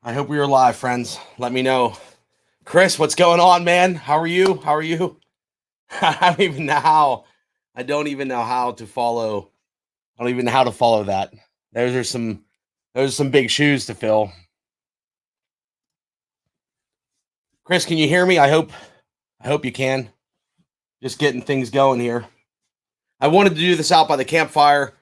I hope we are live, friends. Let me know. Chris, what's going on, man? How are you? How are you? I don't even know how. I don't even know how to follow. I don't even know how to follow that. Those are some big shoes to fill. Chris, can you hear me? I hope you can. Just getting things going here. I wanted to do this out by the campfire.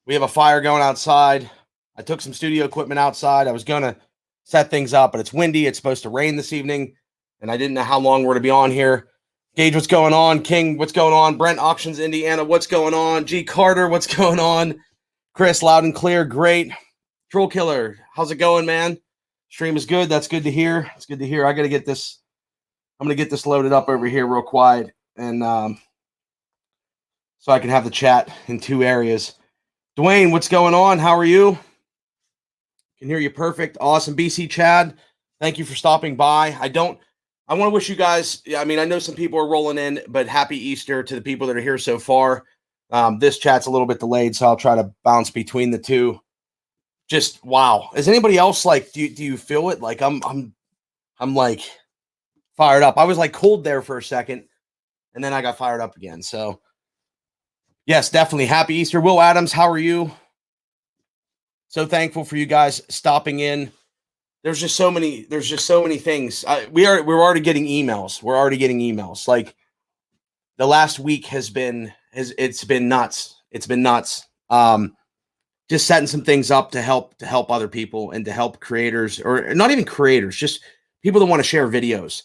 We have a fire going outside. I took some studio equipment outside. I was gonna set things up, but it's windy. It's supposed to rain this evening, and I didn't know how long we're gonna be on here. Gage, what's going on? King, what's going on? Brent Auctions, Indiana, what's going on? G Carter, what's going on? Chris, loud and clear, great. Troll Killer, how's it going, man? Stream is good. That's good to hear. It's good to hear. I'm gonna get this loaded up over here real quiet, and so I can have the chat in two areas. Dwayne, what's going on? How are you? Can hear you perfect. Awesome. BC Chad, thank you for stopping by. I want to wish you guys, I mean, I know some people are rolling in, but happy Easter to the people that are here so far. This chat's a little bit delayed, so I'll try to bounce between the two. Just wow. Is anybody else like, do you feel it? Like I'm like fired up. I was like cold there for a second, and then I got fired up again. So yes, definitely. Happy Easter. Will Adams, how are you? So thankful for you guys stopping in. There's just so many things. We're already getting emails. We're already getting emails. Like the last week it's been nuts. It's been nuts. Just setting some things up to help other people and to help creators, or not even creators, just people that want to share videos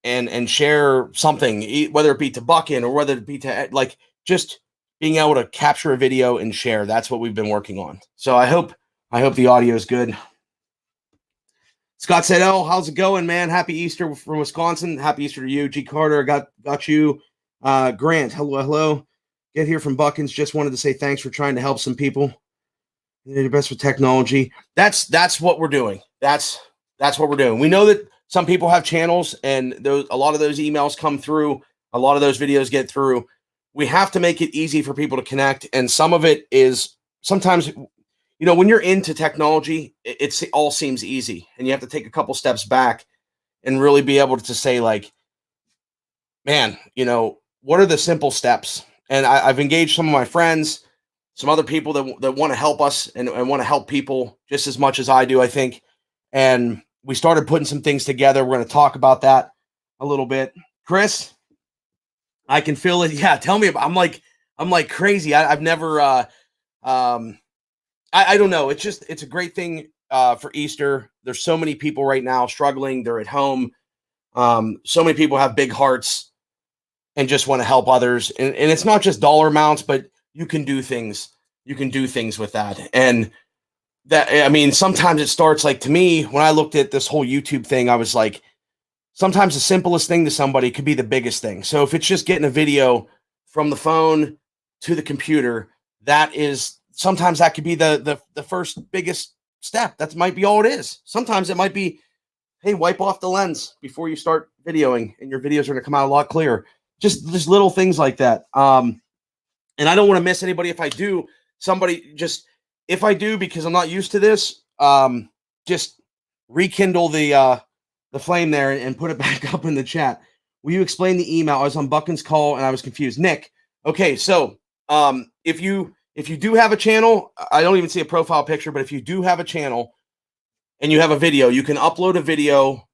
and share something, whether it be to Buckin or whether it be to like just being able to capture a video and share. That's what we've been working on. So I hope the audio is good. Scott said, "Oh, how's it going, man? Happy Easter from Wisconsin. Happy Easter to you." G Carter, got you. Grant, hello. Get here from Buckins. Just wanted to say thanks for trying to help some people. You're your best with technology. That's what we're doing. That's what we're doing. We know that some people have channels, and a lot of those emails come through. A lot of those videos get through. We have to make it easy for people to connect, and some of it is sometimes, when you're into technology, it all seems easy, and you have to take a couple steps back and really be able to say, like, man, what are the simple steps? And I've engaged some of my friends, some other people that want to help us and want to help people just as much as I do, I think. And we started putting some things together. We're going to talk about that a little bit. Chris, I can feel it. Yeah, tell me about. I'm like crazy. I've never. I don't know. It's a great thing for Easter. There's so many people right now struggling. They're at home. So many people have big hearts and just want to help others. And it's not just dollar amounts, but you can do things. You can do things with that. And that, I mean, sometimes it starts like, to me, when I looked at this whole YouTube thing, I was like, sometimes the simplest thing to somebody could be the biggest thing. So if it's just getting a video from the phone to the computer, sometimes that could be the first biggest step. That might be all it is. Sometimes it might be, hey, wipe off the lens before you start videoing, and your videos are going to come out a lot clearer. Just little things like that. And I don't want to miss anybody. If I do, because I'm not used to this, just rekindle the flame there and put it back up in the chat. Will you explain the email? I was on Buckin's call and I was confused. Nick. Okay. So, if you do have a channel, I don't even see a profile picture, but if you do have a channel and you have a video, you can upload a video,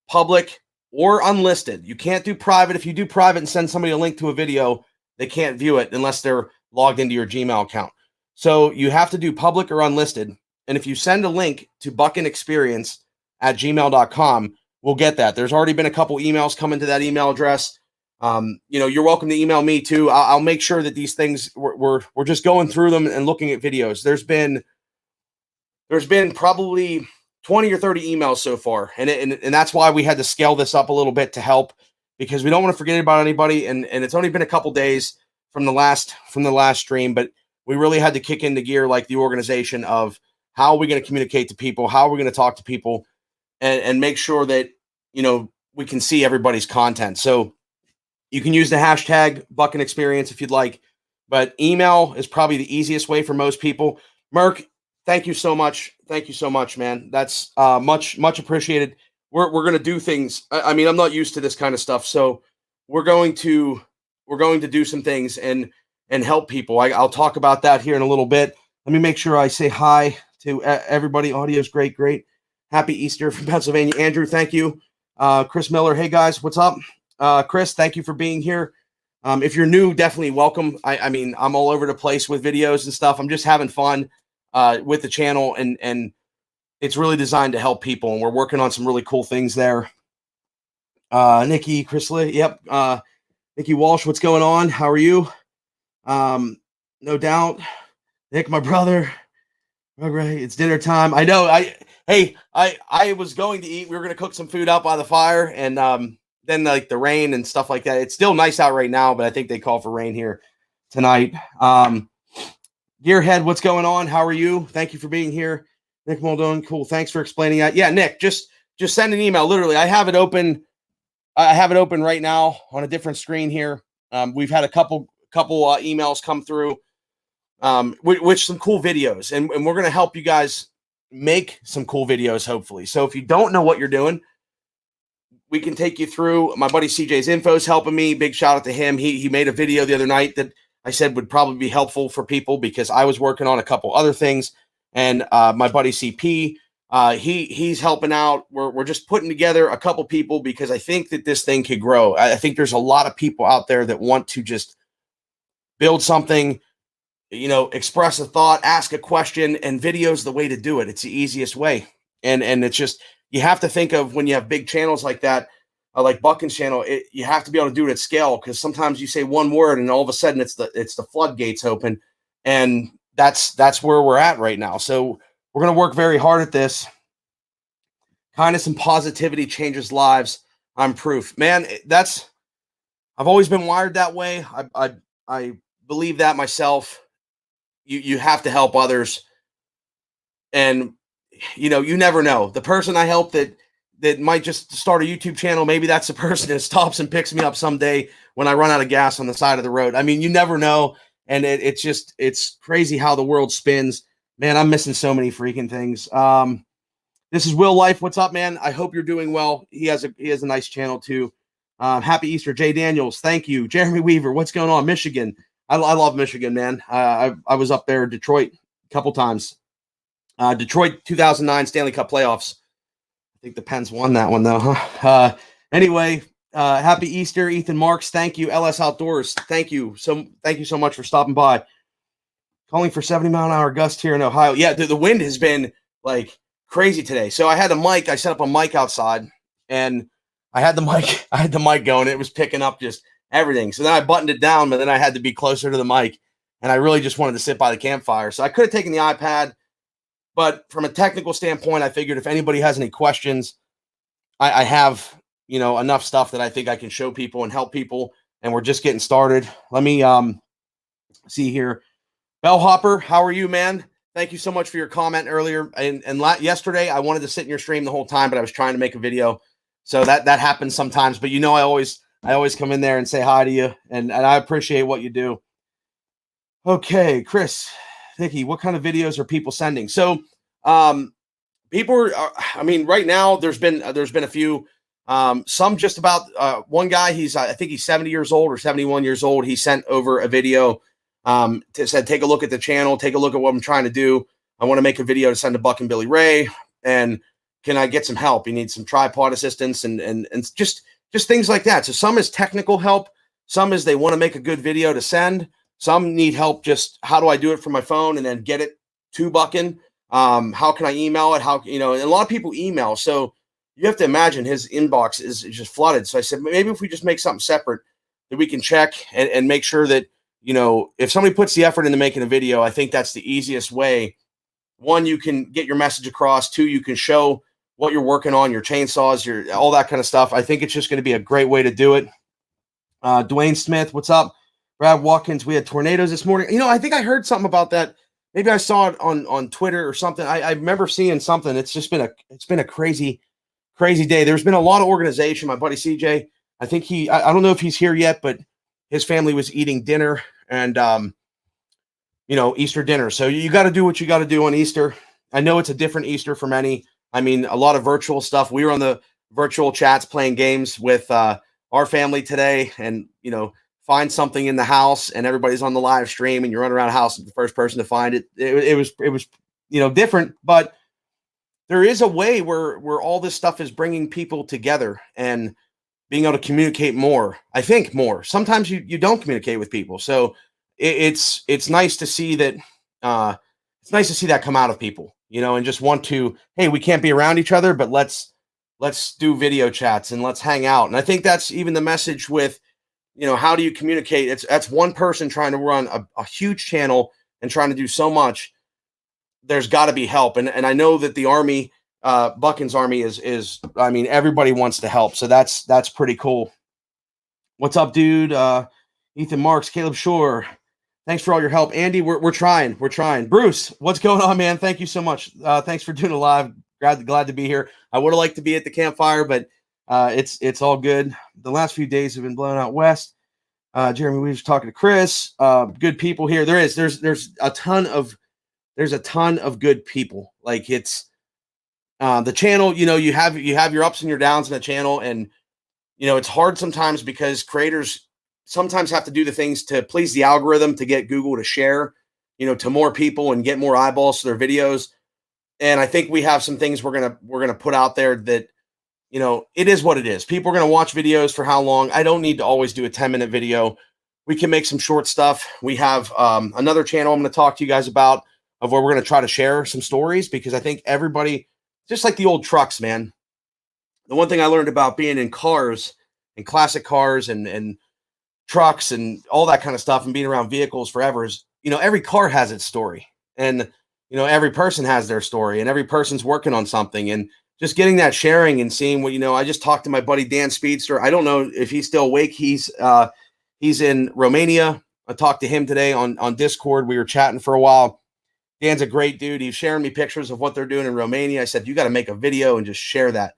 public or unlisted. You can't do private. If you do private and send somebody a link to a video, they can't view it unless they're logged into your Gmail account. So you have to do public or unlisted. And if you send a link to buckinexperience@gmail.com, we'll get that. There's already been a couple emails coming to that email address. You're welcome to email me too. I'll make sure that these things, we're just going through them and looking at videos. There's been probably 20 or 30 emails so far. And that's why we had to scale this up a little bit to help, because we don't want to forget about anybody. And it's only been a couple days from the last stream, but we really had to kick into gear, like the organization of how are we going to communicate to people? How are we going to talk to people and make sure that, we can see everybody's content. So you can use the hashtag Buckin Experience if you'd like, but email is probably the easiest way for most people. Merk, thank you so much. Thank you so much, man. That's much appreciated. We're gonna do things. I mean, I'm not used to this kind of stuff, so we're going to do some things and help people. I'll talk about that here in a little bit. Let me make sure I say hi to everybody. Audio's great. Happy Easter from Pennsylvania. Andrew, thank you. Chris Miller, hey guys, what's up? Chris, thank you for being here. If you're new, definitely welcome. I mean, I'm all over the place with videos and stuff. I'm just having fun with the channel, and it's really designed to help people, and we're working on some really cool things there. Nikki, Chris Lee, yep. Nikki Walsh, what's going on? How are you? No doubt. Nick, my brother. Okay, it's dinner time. I know. I was going to eat. We were going to cook some food out by the fire, and then like the rain and stuff like that. It's still nice out right now, but I think they call for rain here tonight. Gearhead, what's going on? How are you? Thank you for being here. Nick Muldoon, cool. Thanks for explaining that. Yeah, Nick, just send an email. Literally, I have it open. I have it open right now on a different screen here. We've had a couple emails come through, with some cool videos, and we're going to help you guys make some cool videos, hopefully. So if you don't know what you're doing, we can take you through. My buddy CJ's Info is helping me. Big shout out to him. He made a video the other night that I said would probably be helpful for people because I was working on a couple other things. And my buddy CP, he's helping out. We're just putting together a couple people because I think that this thing could grow. I think there's a lot of people out there that want to just build something, express a thought, ask a question, and video's the way to do it. It's the easiest way. And it's just, you have to think of when you have big channels like that, like Buckin's channel, you have to be able to do it at scale, because sometimes you say one word and all of a sudden it's the floodgates open. And that's where we're at right now. So we're going to work very hard at this. Kindness and positivity changes lives. I'm proof, man. I've always been wired that way. I believe that myself. You have to help others. And, you never know. The person I help that might just start a YouTube channel, maybe that's the person that stops and picks me up someday when I run out of gas on the side of the road. I mean, you never know. And it's crazy how the world spins. Man, I'm missing so many freaking things. This is Will Life. What's up, man? I hope you're doing well. He has a nice channel too. Happy Easter, Jay Daniels. Thank you. Jeremy Weaver. What's going on? Michigan. I love Michigan, man. I was up there in Detroit a couple times. Detroit 2009 Stanley Cup playoffs. I think the Pens won that one though, huh? Anyway, happy Easter, Ethan Marks. Thank you, LS Outdoors. Thank you so much for stopping by. Calling for 70-mile-an-hour gusts here in Ohio. Yeah, the wind has been like crazy today. So I had a mic. I set up a mic outside, and I had the mic going. It was picking up just everything. So then I buttoned it down, but then I had to be closer to the mic, and I really just wanted to sit by the campfire. So I could have taken the iPad, but from a technical standpoint, I figured if anybody has any questions, I have enough stuff that I think I can show people and help people, and we're just getting started. Let me see here. Bellhopper, how are you, man? Thank you so much for your comment earlier. And yesterday, I wanted to sit in your stream the whole time, but I was trying to make a video, so that happens sometimes. But I always come in there and say hi to you, and I appreciate what you do. Okay, Chris, Nikki, what kind of videos are people sending? So, people are. I mean, right now there's been a few. Some just about one guy. I think he's 70 years old or 71 years old. He sent over a video. Said, take a look at the channel, take a look at what I'm trying to do. I want to make a video to send to Buck and Billy Ray, and can I get some help? He needs some tripod assistance and just things like that. So some is technical help, some is they want to make a good video to send, some need help just how do I do it from my phone and then get it to Buckin. How can I email it? And a lot of people email, so you have to imagine his inbox is just flooded. So I said, maybe if we just make something separate that we can check and make sure that if somebody puts the effort into making a video, I think that's the easiest way. One, you can get your message across. Two, you can show what you're working on, your chainsaws, all that kind of stuff. I think it's just going to be a great way to do it. Dwayne Smith, what's up? Brad Watkins, we had tornadoes this morning. I think I heard something about that. Maybe I saw it on Twitter or something. I remember seeing something. It's been a crazy, crazy day. There's been a lot of organization. My buddy CJ, I think I don't know if he's here yet, but his family was eating dinner, and Easter dinner. So you got to do what you got to do on Easter. I know it's a different Easter for many. I mean, a lot of virtual stuff. We were on the virtual chats playing games with our family today, and find something in the house, and everybody's on the live stream, and you run around the house, the first person to find it. It was different, but there is a way where all this stuff is bringing people together and being able to communicate more. I think more. Sometimes you don't communicate with people, so it's nice to see that. It's nice to see that come out of people, and just want to. Hey, we can't be around each other, but let's do video chats and let's hang out. And I think that's even the message with, how do you communicate? That's one person trying to run a huge channel and trying to do so much. There's got to be help, and I know that the Army. Buchan's Army is I mean, everybody wants to help, so that's pretty cool. What's up, dude? Ethan Marks, Caleb Shore, thanks for all your help. Andy, we're trying. Bruce, what's going on, man? Thank you so much. Thanks for doing a live. Glad to be here. I would have liked to be at the campfire, but it's all good. The last few days have been blown out west. Jeremy, we were talking to Chris. Good people here. There's a ton of good people. Like, it's the channel, you have your ups and your downs in the channel, and it's hard sometimes because creators sometimes have to do the things to please the algorithm to get Google to share, to more people and get more eyeballs to their videos. And I think we have some things we're gonna put out there that, it is what it is. People are gonna watch videos for how long? I don't need to always do a 10-minute video. We can make some short stuff. We have another channel I'm gonna talk to you guys about of where we're gonna try to share some stories, because I think everybody. Just like the old trucks, man. The one thing I learned about being in cars and classic cars and trucks and all that kind of stuff and being around vehicles forever is, every car has its story, and, every person has their story, and every person's working on something, and just getting that sharing and seeing what, I just talked to my buddy, Dan Speedster. I don't know if he's still awake. He's in Romania. I talked to him today on Discord. We were chatting for a while. Dan's a great dude. He's sharing me pictures of what they're doing in Romania. I said, you got to make a video and just share that.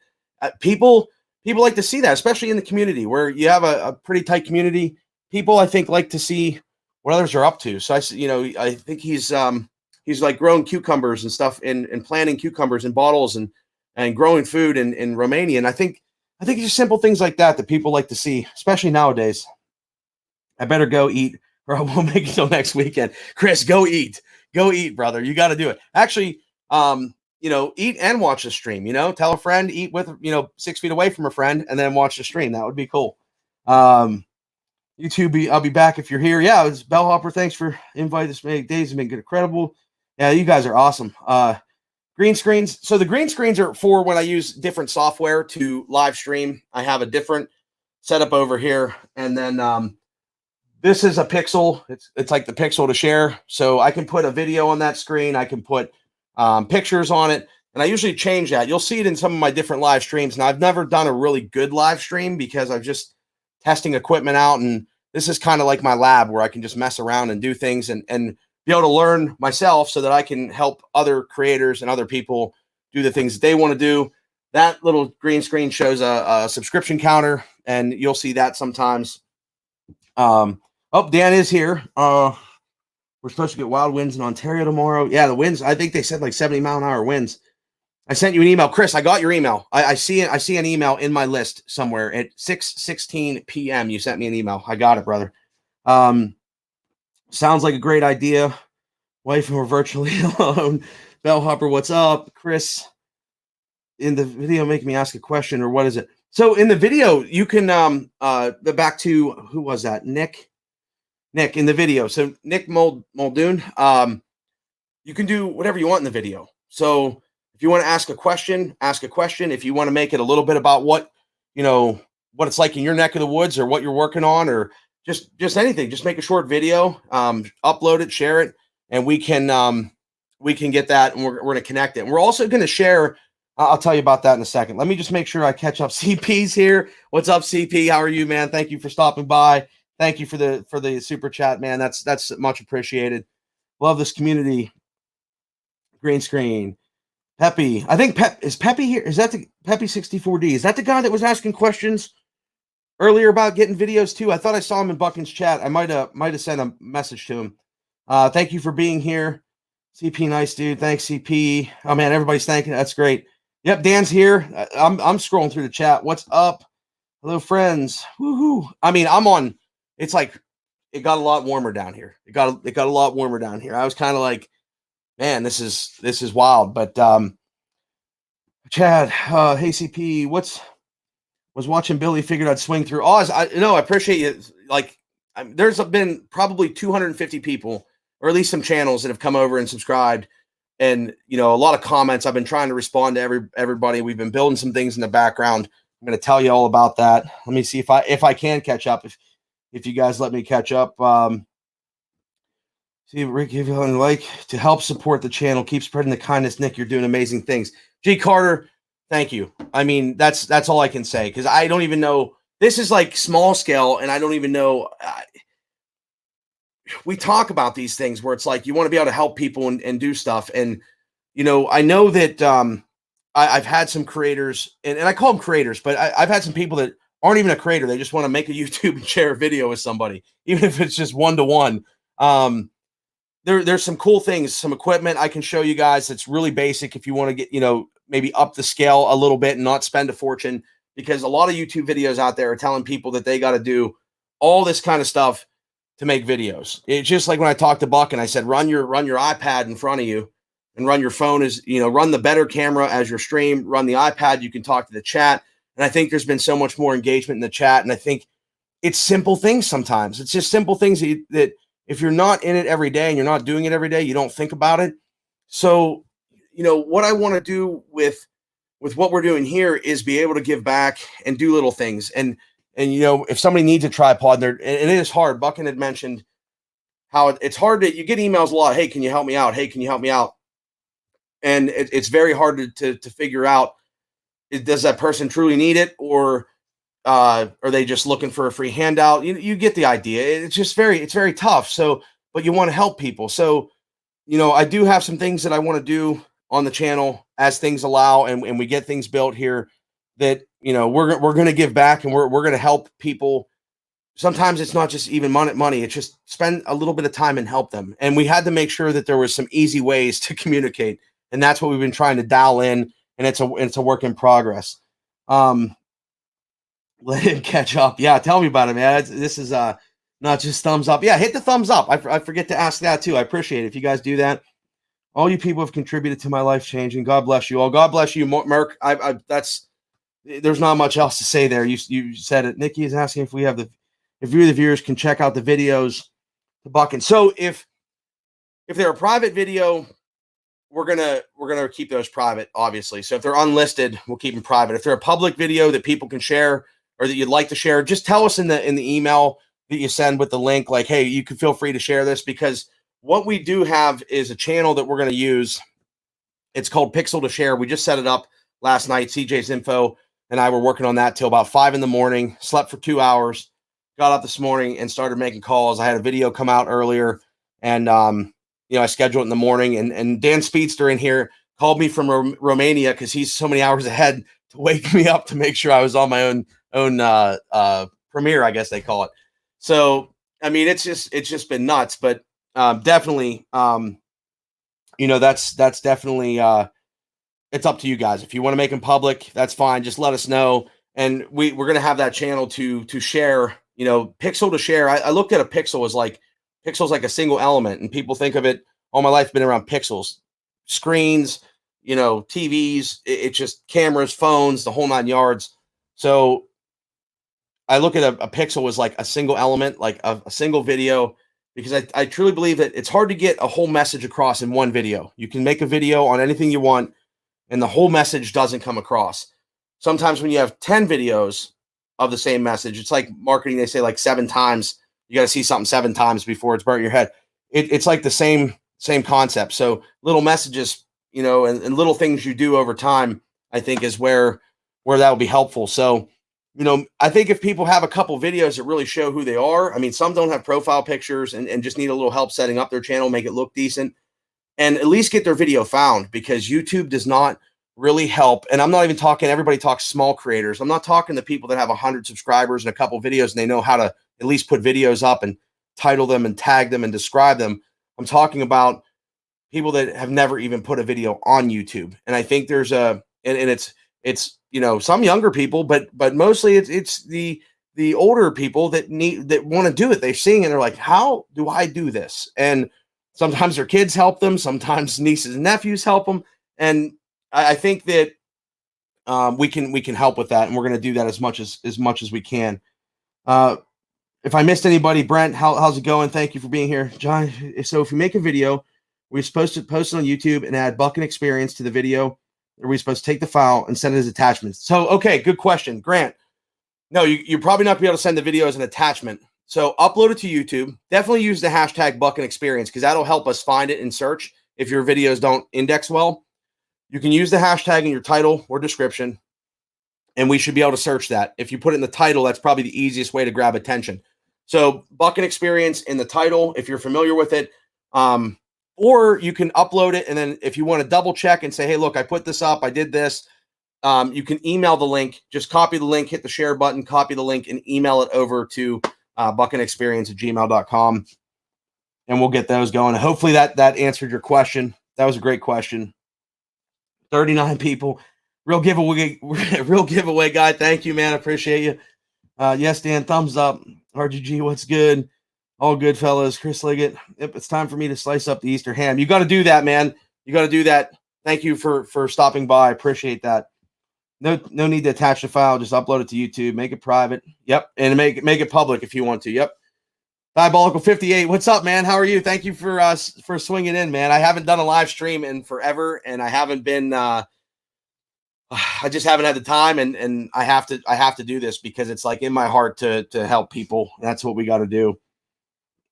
People like to see that, especially in the community where you have a pretty tight community. People, I think, like to see what others are up to. So I think he's like growing cucumbers and stuff and planting cucumbers in bottles and growing food in Romania. And I think it's just simple things like that people like to see, especially nowadays. I better go eat or I won't make it till next weekend. Chris, go eat. Go eat, brother. You got to do it. Actually, eat and watch the stream. Tell a friend, eat with 6 feet away from a friend, and then watch the stream. That would be cool. YouTube, I'll be back if you're here. Yeah, it's Bellhopper. Thanks for inviting us. Days have been good, incredible. Yeah, you guys are awesome. Green screens. So the green screens are for when I use different software to live stream. I have a different setup over here, and then this is a Pixel. It's like the Pixel to share. So I can put a video on that screen. I can put pictures on it. And I usually change that. You'll see it in some of my different live streams. Now, I've never done a really good live stream because I'm just testing equipment out. And this is kind of like my lab where I can just mess around and do things and be able to learn myself so that I can help other creators and other people do the things that they want to do. That little green screen shows a subscription counter, and you'll see that sometimes. Dan is here. We're supposed to get wild winds in Ontario tomorrow. Yeah, the winds, I think they said like 70-mile-an-hour winds. I sent you an email. Chris, I got your email. I see an email in my list somewhere at 6:16 p.m. You sent me an email. I got it, brother. Sounds like a great idea. Wife and we're virtually alone. Bellhopper, what's up? Chris, in the video, make me ask a question, or what is it? So in the video, you can back to, who was that? Nick in the video. So Nick Muldoon, you can do whatever you want in the video. So if you want to ask a question, ask a question. If you want to make it a little bit about what it's like in your neck of the woods or what you're working on, or just anything, just make a short video, upload it, share it, and we can get that, and we're going to connect it. And we're also going to share. I'll tell you about that in a second. Let me just make sure I catch up. CP's here. What's up, CP? How are you, man? Thank you for stopping by. Thank you for the super chat, man. That's much appreciated. Love this community. Green screen. Peppy. I think is Peppy here? Is that the Peppy 64D? Is that the guy that was asking questions earlier about getting videos too? I thought I saw him in Buchan's chat. I might have sent a message to him. Thank you for being here. CP, nice dude. Thanks, CP. Oh man, everybody's thanking. That's great. Yep, Dan's here. I'm scrolling through the chat. What's up? Hello, friends. Woohoo! I mean, I'm on. It's like it got a lot warmer down here. It got a lot warmer down here. I was kind of like, man, this is wild. But Chad, hey CP, was watching Billy, figured I'd swing through Oz. I appreciate you. Like, there's been probably 250 people, or at least some channels that have come over and subscribed, and a lot of comments. I've been trying to respond to everybody. We've been building some things in the background. I'm going to tell you all about that. Let me see if I can catch up. If you guys let me catch up. See, Rick, if you like to help support the channel, keep spreading the kindness. Nick, you're doing amazing things. G Carter, thank you. I mean, that's all I can say, because I don't even know. This is like small scale, and I don't even know. We talk about these things where it's like you want to be able to help people and do stuff. And, I know that I've had some creators, and I call them creators, but I've had some people that aren't even a creator. They just want to make a YouTube and share a video with somebody, even if it's just one-to-one. There's some cool things, some equipment I can show you guys that's really basic if you want to get, maybe up the scale a little bit and not spend a fortune, because a lot of YouTube videos out there are telling people that they got to do all this kind of stuff to make videos. It's just like when I talked to Buck and I said, run your iPad in front of you and run your phone as, run the better camera as your stream, run the iPad. You can talk to the chat. And I think there's been so much more engagement in the chat. And I think it's simple things sometimes. It's just simple things that if you're not in it every day and you're not doing it every day, you don't think about it. So, what I want to do with what we're doing here is be able to give back and do little things. And if somebody needs a tripod there, and it is hard. Buckin had mentioned how it's hard you get emails a lot. Hey, can you help me out? Hey, can you help me out? And it's very hard to figure out, does that person truly need it, or are they just looking for a free handout? You get the idea. It's very tough. So, but you want to help people. So, I do have some things that I want to do on the channel as things allow, and we get things built here that, we're going to give back, and we're going to help people. Sometimes it's not just even money. It's just spend a little bit of time and help them. And we had to make sure that there was some easy ways to communicate. And that's what we've been trying to dial in. And it's a work in progress. Let him catch up. Yeah. Tell me about it, man. This is not just thumbs up. Yeah. Hit the thumbs up. I forget to ask that too. I appreciate it if you guys do that. All you people have contributed to my life changing. God bless you all. God bless you, Merc. There's not much else to say there. You said it. Nikki is asking if you, the viewers, can check out the videos to Buckin. So if they're a private video, we're gonna keep those private, obviously. So if they're unlisted, we'll keep them private. If they're a public video that people can share or that you'd like to share, just tell us in the email that you send with the link, like, hey, you can feel free to share this, because what we do have is a channel that we're going to use. It's called Pixel to Share. We just set it up last night. CJ's Info and I were working on that till about 5 a.m. Slept for 2 hours. Got up this morning and started making calls. I had a video come out earlier, and I scheduled it in the morning. And Dan Speedster in here called me from Romania because he's so many hours ahead to wake me up to make sure I was on my own premiere, I guess they call it. So I mean, it's just been nuts. But definitely, that's definitely it's up to you guys. If you want to make them public, that's fine. Just let us know, and we're gonna have that channel to share. Pixel to Share. I looked at a pixel as like pixels like a single element, and people think of it. All my life been around pixels, screens, TVs. It's just cameras, phones, the whole 9 yards. So I look at a pixel as like a single element, like a single video, because I truly believe that it's hard to get a whole message across in one video. You can make a video on anything you want, and the whole message doesn't come across. Sometimes when you have 10 videos of the same message, it's like marketing. They say like 7 times. You got to see something 7 times before it's burnt in your head. It's like the same concept. So little messages, and little things you do over time, I think is where that will be helpful. So, I think if people have a couple videos that really show who they are, I mean, some don't have profile pictures and just need a little help setting up their channel, make it look decent, and at least get their video found, because YouTube does not really help. And I'm not even talking, everybody talks small creators. I'm not talking to people that have 100 subscribers and a couple videos and they know how to at least put videos up and title them and tag them and describe them. I'm talking about people that have never even put a video on YouTube. And I think there's and it's some younger people, but mostly it's the older people that want to do it. They're seeing it, and they're like, how do I do this? And sometimes their kids help them, sometimes nieces and nephews help them. And I think that we can help with that, and we're going to do that as much as we can. If I missed anybody, Brent, how's it going? Thank you for being here, John. So if you make a video, we're supposed to post it on YouTube and add Bucking Experience to the video. Or are we supposed to take the file and send it as attachments? So, okay, good question, Grant. No, you're probably not going to be able to send the video as an attachment. So upload it to YouTube. Definitely use the hashtag Bucking Experience, because that'll help us find it in search if your videos don't index well. You can use the hashtag in your title or description, and we should be able to search that. If you put it in the title, that's probably the easiest way to grab attention. So Bucking Experience in the title, if you're familiar with it, or you can upload it, and then if you want to double check and say, hey, look, I put this up, I did this, you can email the link. Just copy the link, hit the share button, copy the link, and email it over to buckingexperience@gmail.com, and we'll get those going. Hopefully that answered your question. That was a great question. 39 people. Real giveaway guy. Thank you, man. I appreciate you. Yes, Dan, thumbs up. RGG, what's good? All good, fellas. Chris Liggett. Yep, it's time for me to slice up the Easter ham. You got to do that, man. You got to do that. Thank you for stopping by. I appreciate that. No need to attach the file. Just upload it to YouTube. Make it private. Yep, and make it public if you want to. Yep. Diabolical 58. What's up, man? How are you? Thank you for swinging in, man. I haven't done a live stream in forever, and I haven't been. I just haven't had the time, and I have to do this because it's like in my heart to help people. That's what we got to do.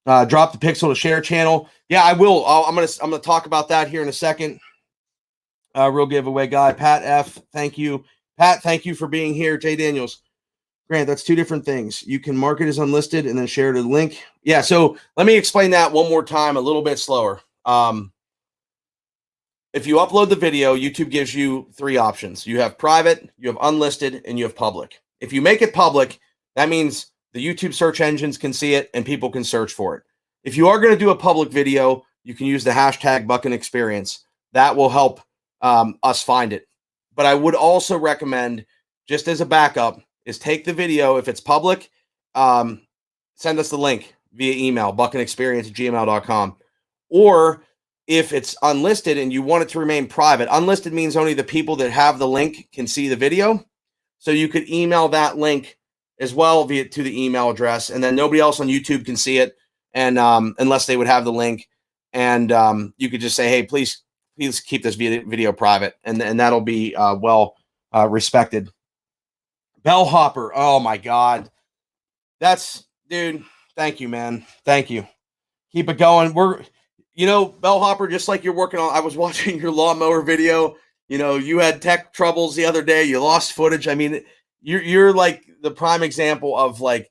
Drop the Pixel to Share channel. Yeah, I will. I'm gonna talk about that here in a second. Real giveaway guy, Pat F. Thank you, Pat. Thank you for being here. Jay Daniels. Grant, that's two different things. You can mark it as unlisted and then share the link. Yeah, so let me explain that one more time, a little bit slower. If you upload the video, YouTube gives you three options. You have private, you have unlisted, and you have public. If you make it public, that means the YouTube search engines can see it and people can search for it. If you are going to do a public video, you can use the hashtag Bucking Experience. That will help us find it. But I would also recommend, just as a backup, is take the video. If it's public, send us the link via email, buckingexperience@gmail.com. Or if it's unlisted and you want it to remain private, unlisted means only the people that have the link can see the video. So you could email that link as well to the email address, and then nobody else on YouTube can see it, and unless they would have the link. And you could just say, hey, please keep this video private, and that'll be well respected. Bellhopper, oh my God, dude. Thank you, man. Thank you. Keep it going. Bellhopper, just like you're working on. I was watching your lawnmower video. You had tech troubles the other day. You lost footage. I mean, you're like the prime example of like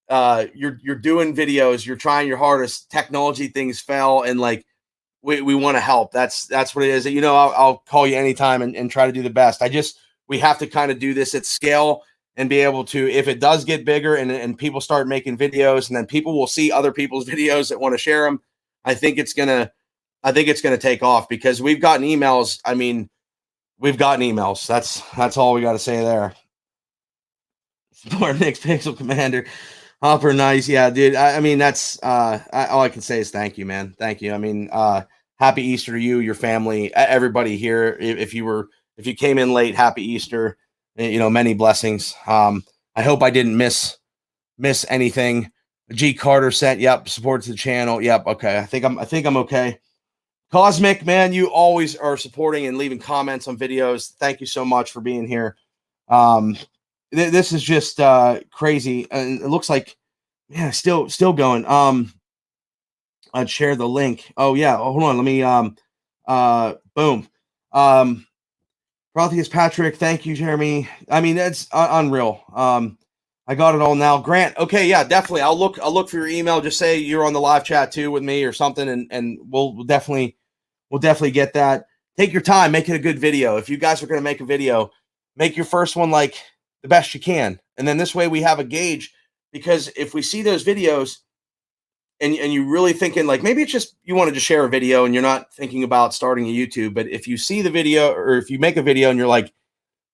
you're doing videos. You're trying your hardest. Technology things fail, and like we want to help. That's what it is. I'll call you anytime and try to do the best. We have to kind of do this at scale and be able to, if it does get bigger and people start making videos, and then people will see other people's videos that want to share them. I think it's gonna take off, because we've gotten emails. I mean, we've gotten emails. That's all we got to say there. Support Nick's Pixel Commander. Hopper, nice. Yeah, dude. I mean, that's all I can say is thank you, man. Thank you. I mean, happy Easter to you, your family, everybody here. If you came in late, happy Easter. Many blessings. I hope I didn't miss anything. G Carter sent, yep, supports the channel. Yep, okay. I think I'm okay. Cosmic, man, you always are supporting and leaving comments on videos. Thank you so much for being here. This is just crazy. And it looks like, man, still going. I'd share the link. Oh yeah, hold on. Let me boom. Protheus Patrick, thank you, Jeremy. I mean, that's unreal. I got it all now. Grant, okay, yeah, definitely. I'll look for your email. Just say you're on the live chat too with me or something, and we'll definitely get that. Take your time, make it a good video. If you guys are going to make a video, make your first one like the best you can, and then this way we have a gauge. Because if we see those videos and you really thinking like maybe it's just you wanted to share a video and you're not thinking about starting a YouTube, but if you see the video or if you make a video and you're like,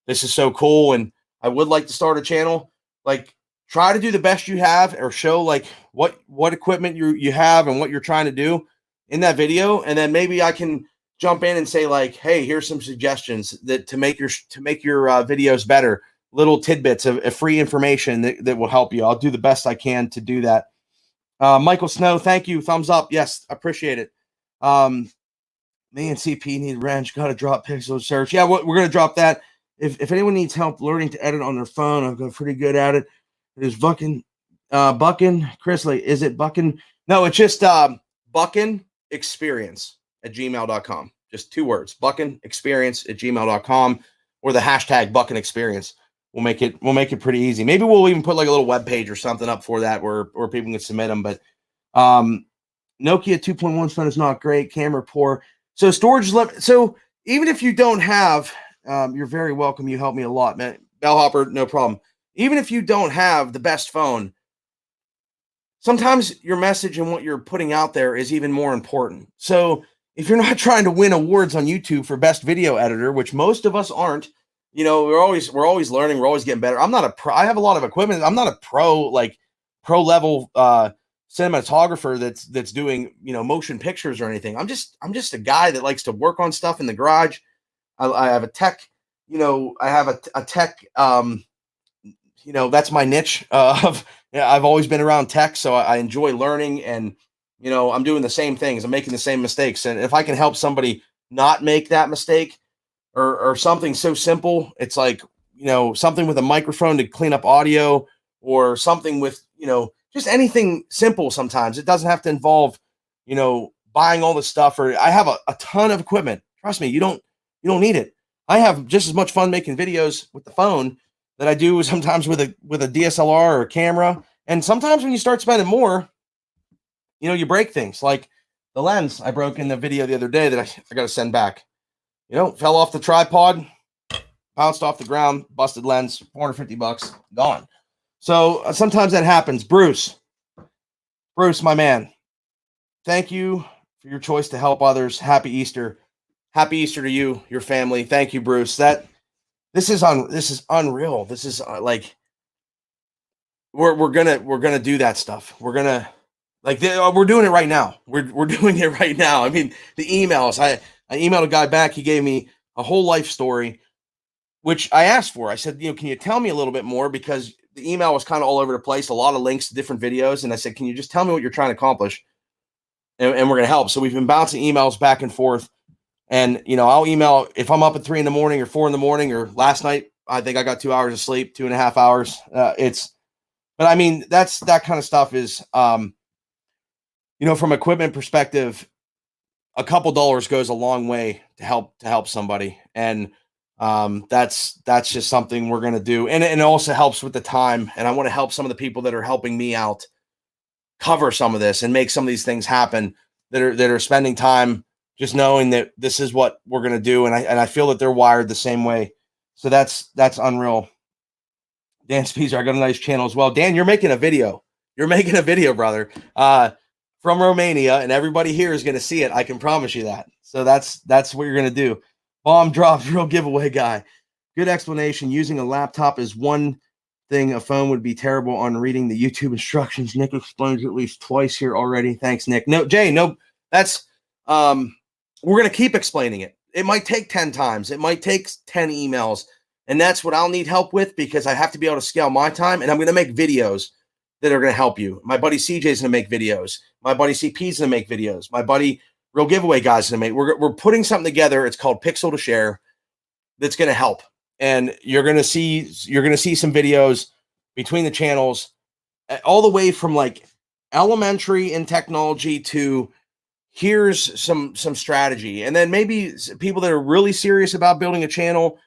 this is so cool and I would like to start a channel, like try to do the best you have or show like what equipment you have and what you're trying to do in that video, and then maybe I can jump in and say like, hey, here's some suggestions that to make your videos better, little tidbits of free information that will help you. I'll do the best I can to do that. Michael Snow, thank you. Thumbs up. Yes, appreciate it. Me and CP need wrench. Got to drop Pixel Search. Yeah, we're going to drop that. If anyone needs help learning to edit on their phone, I've got pretty good at it. It is Buckin. Chrisley, is it Buckin? No, it's just Buckin Experience at gmail.com. Just 2 words, Buckin Experience at gmail.com, or the hashtag Buckin Experience. We'll make it pretty easy. Maybe we'll even put like a little web page or something up for that where people can submit them. But Nokia 2.1 phone is not great. Camera poor. So storage left. So even if you don't have, you're very welcome. You help me a lot, man. Bellhopper, no problem. Even if you don't have the best phone, sometimes your message and what you're putting out there is even more important. So if you're not trying to win awards on YouTube for best video editor, which most of us aren't, you know, we're always learning, we're always getting better. I'm not a pro. I have a lot of equipment. I'm not a pro level cinematographer that's doing, you know, motion pictures or anything. I'm just a guy that likes to work on stuff in the garage. I have a tech, you know, I have a tech, you know, that's my niche I've always been around tech. So I enjoy learning, and, you know, I'm doing the same things. I'm making the same mistakes. And if I can help somebody not make that mistake, or something so simple, it's like, you know, something with a microphone to clean up audio, or something with, you know, just anything simple. Sometimes it doesn't have to involve, you know, buying all this stuff. Or I have a ton of equipment. Trust me, you don't need it. I have just as much fun making videos with the phone that I do sometimes with a DSLR or a camera. And sometimes when you start spending more, you know, you break things. Like the lens I broke in the video the other day that I got to send back. You know, fell off the tripod, bounced off the ground, busted lens, $450, gone. So sometimes that happens. Bruce, my man, thank you for your choice to help others. Happy Easter. Happy Easter to you, your family. Thank you, Bruce. This is unreal. This is like, we're gonna do that stuff. We're gonna we're doing it right now. We're doing it right now. I mean, the emails. I emailed a guy back. He gave me a whole life story, which I asked for. I said, you know, can you tell me a little bit more? Because the email was kind of all over the place, a lot of links to different videos. And I said, can you just tell me what you're trying to accomplish? And we're going to help. So we've been bouncing emails back and forth. And, you know, I'll email if I'm up at 3 a.m. or 4 a.m, or last night, I think I got 2 hours of sleep, 2.5 hours. But I mean, that kind of stuff is, you know, from equipment perspective, a couple dollars goes a long way to help somebody. And that's just something we're going to do. And it also helps with the time. And I want to help some of the people that are helping me out cover some of this and make some of these things happen, that are spending time just knowing that this is what we're going to do. And I feel that they're wired the same way. So that's unreal. Dan Speezer, I got a nice channel as well. Dan, you're making a video. You're making a video, brother. From Romania, and everybody here is going to see it. I can promise you that. So that's what you're going to do. Bomb drops, real giveaway guy. Good explanation. Using a laptop is one thing. A phone would be terrible on reading the YouTube instructions. Nick explains at least twice here already. Thanks, Nick. No, Jay, no, that's, we're going to keep explaining it. It might take 10 times. It might take 10 emails. And that's what I'll need help with, because I have to be able to scale my time, and I'm going to make videos that are going to help you. My buddy CJ is going to make videos. My buddy CP is going to make videos. My buddy Real Giveaway guys is going to make. We're putting something together. It's called Pixel to Share. That's going to help, and you're going to see some videos between the channels, all the way from like elementary in technology to here's some strategy, and then maybe people that are really serious about building a channel.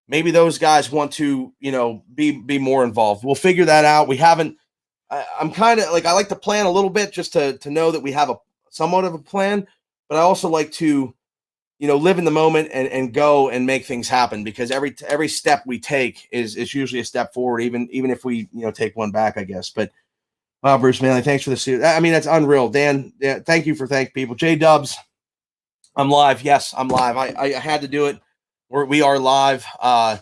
Maybe those guys want to, you know, be more involved. We'll figure that out. We haven't. I'm kind of like, I like to plan a little bit just to know that we have a somewhat of a plan, but I also like to, you know, live in the moment and go and make things happen, because every step we take is usually a step forward, even if we, you know, take one back, I guess. But Wow, Bruce Manley, thanks for the suit. I mean, that's unreal. Dan, yeah, thank you for thanking people. J Dubs, I'm live. Yes, I'm live. I had to do it. We are live. No,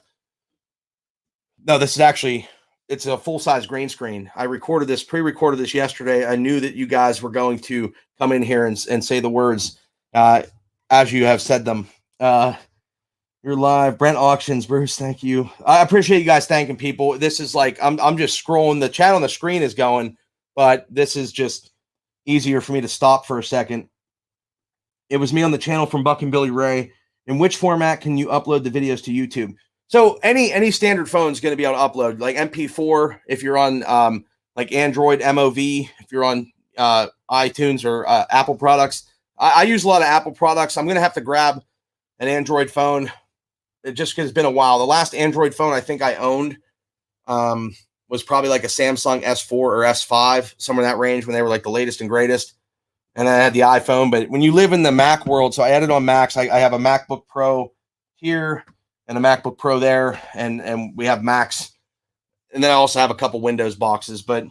this is actually, it's a full-size green screen. I pre-recorded this yesterday. I knew that you guys were going to come in here and say the words as you have said them. You're live. Brent Auctions, Bruce, thank you. I appreciate you guys thanking people. This is like, I'm just scrolling. The chat on the screen is going, but this is just easier for me to stop for a second. It was me on the channel from Buck and Billy Ray. In which format can you upload the videos to YouTube? So any standard phone is going to be able to upload, like MP4 if you're on like Android, MOV if you're on iTunes or Apple products. I use a lot of Apple products. I'm going to have to grab an Android phone just because it's been a while. The last Android phone I think I owned was probably like a Samsung S4 or S5, somewhere in that range when they were like the latest and greatest. And I had the iPhone. But when you live in the Mac world, so I added on Macs. I have a MacBook Pro here and a MacBook Pro there, and we have Macs. And then I also have a couple Windows boxes. But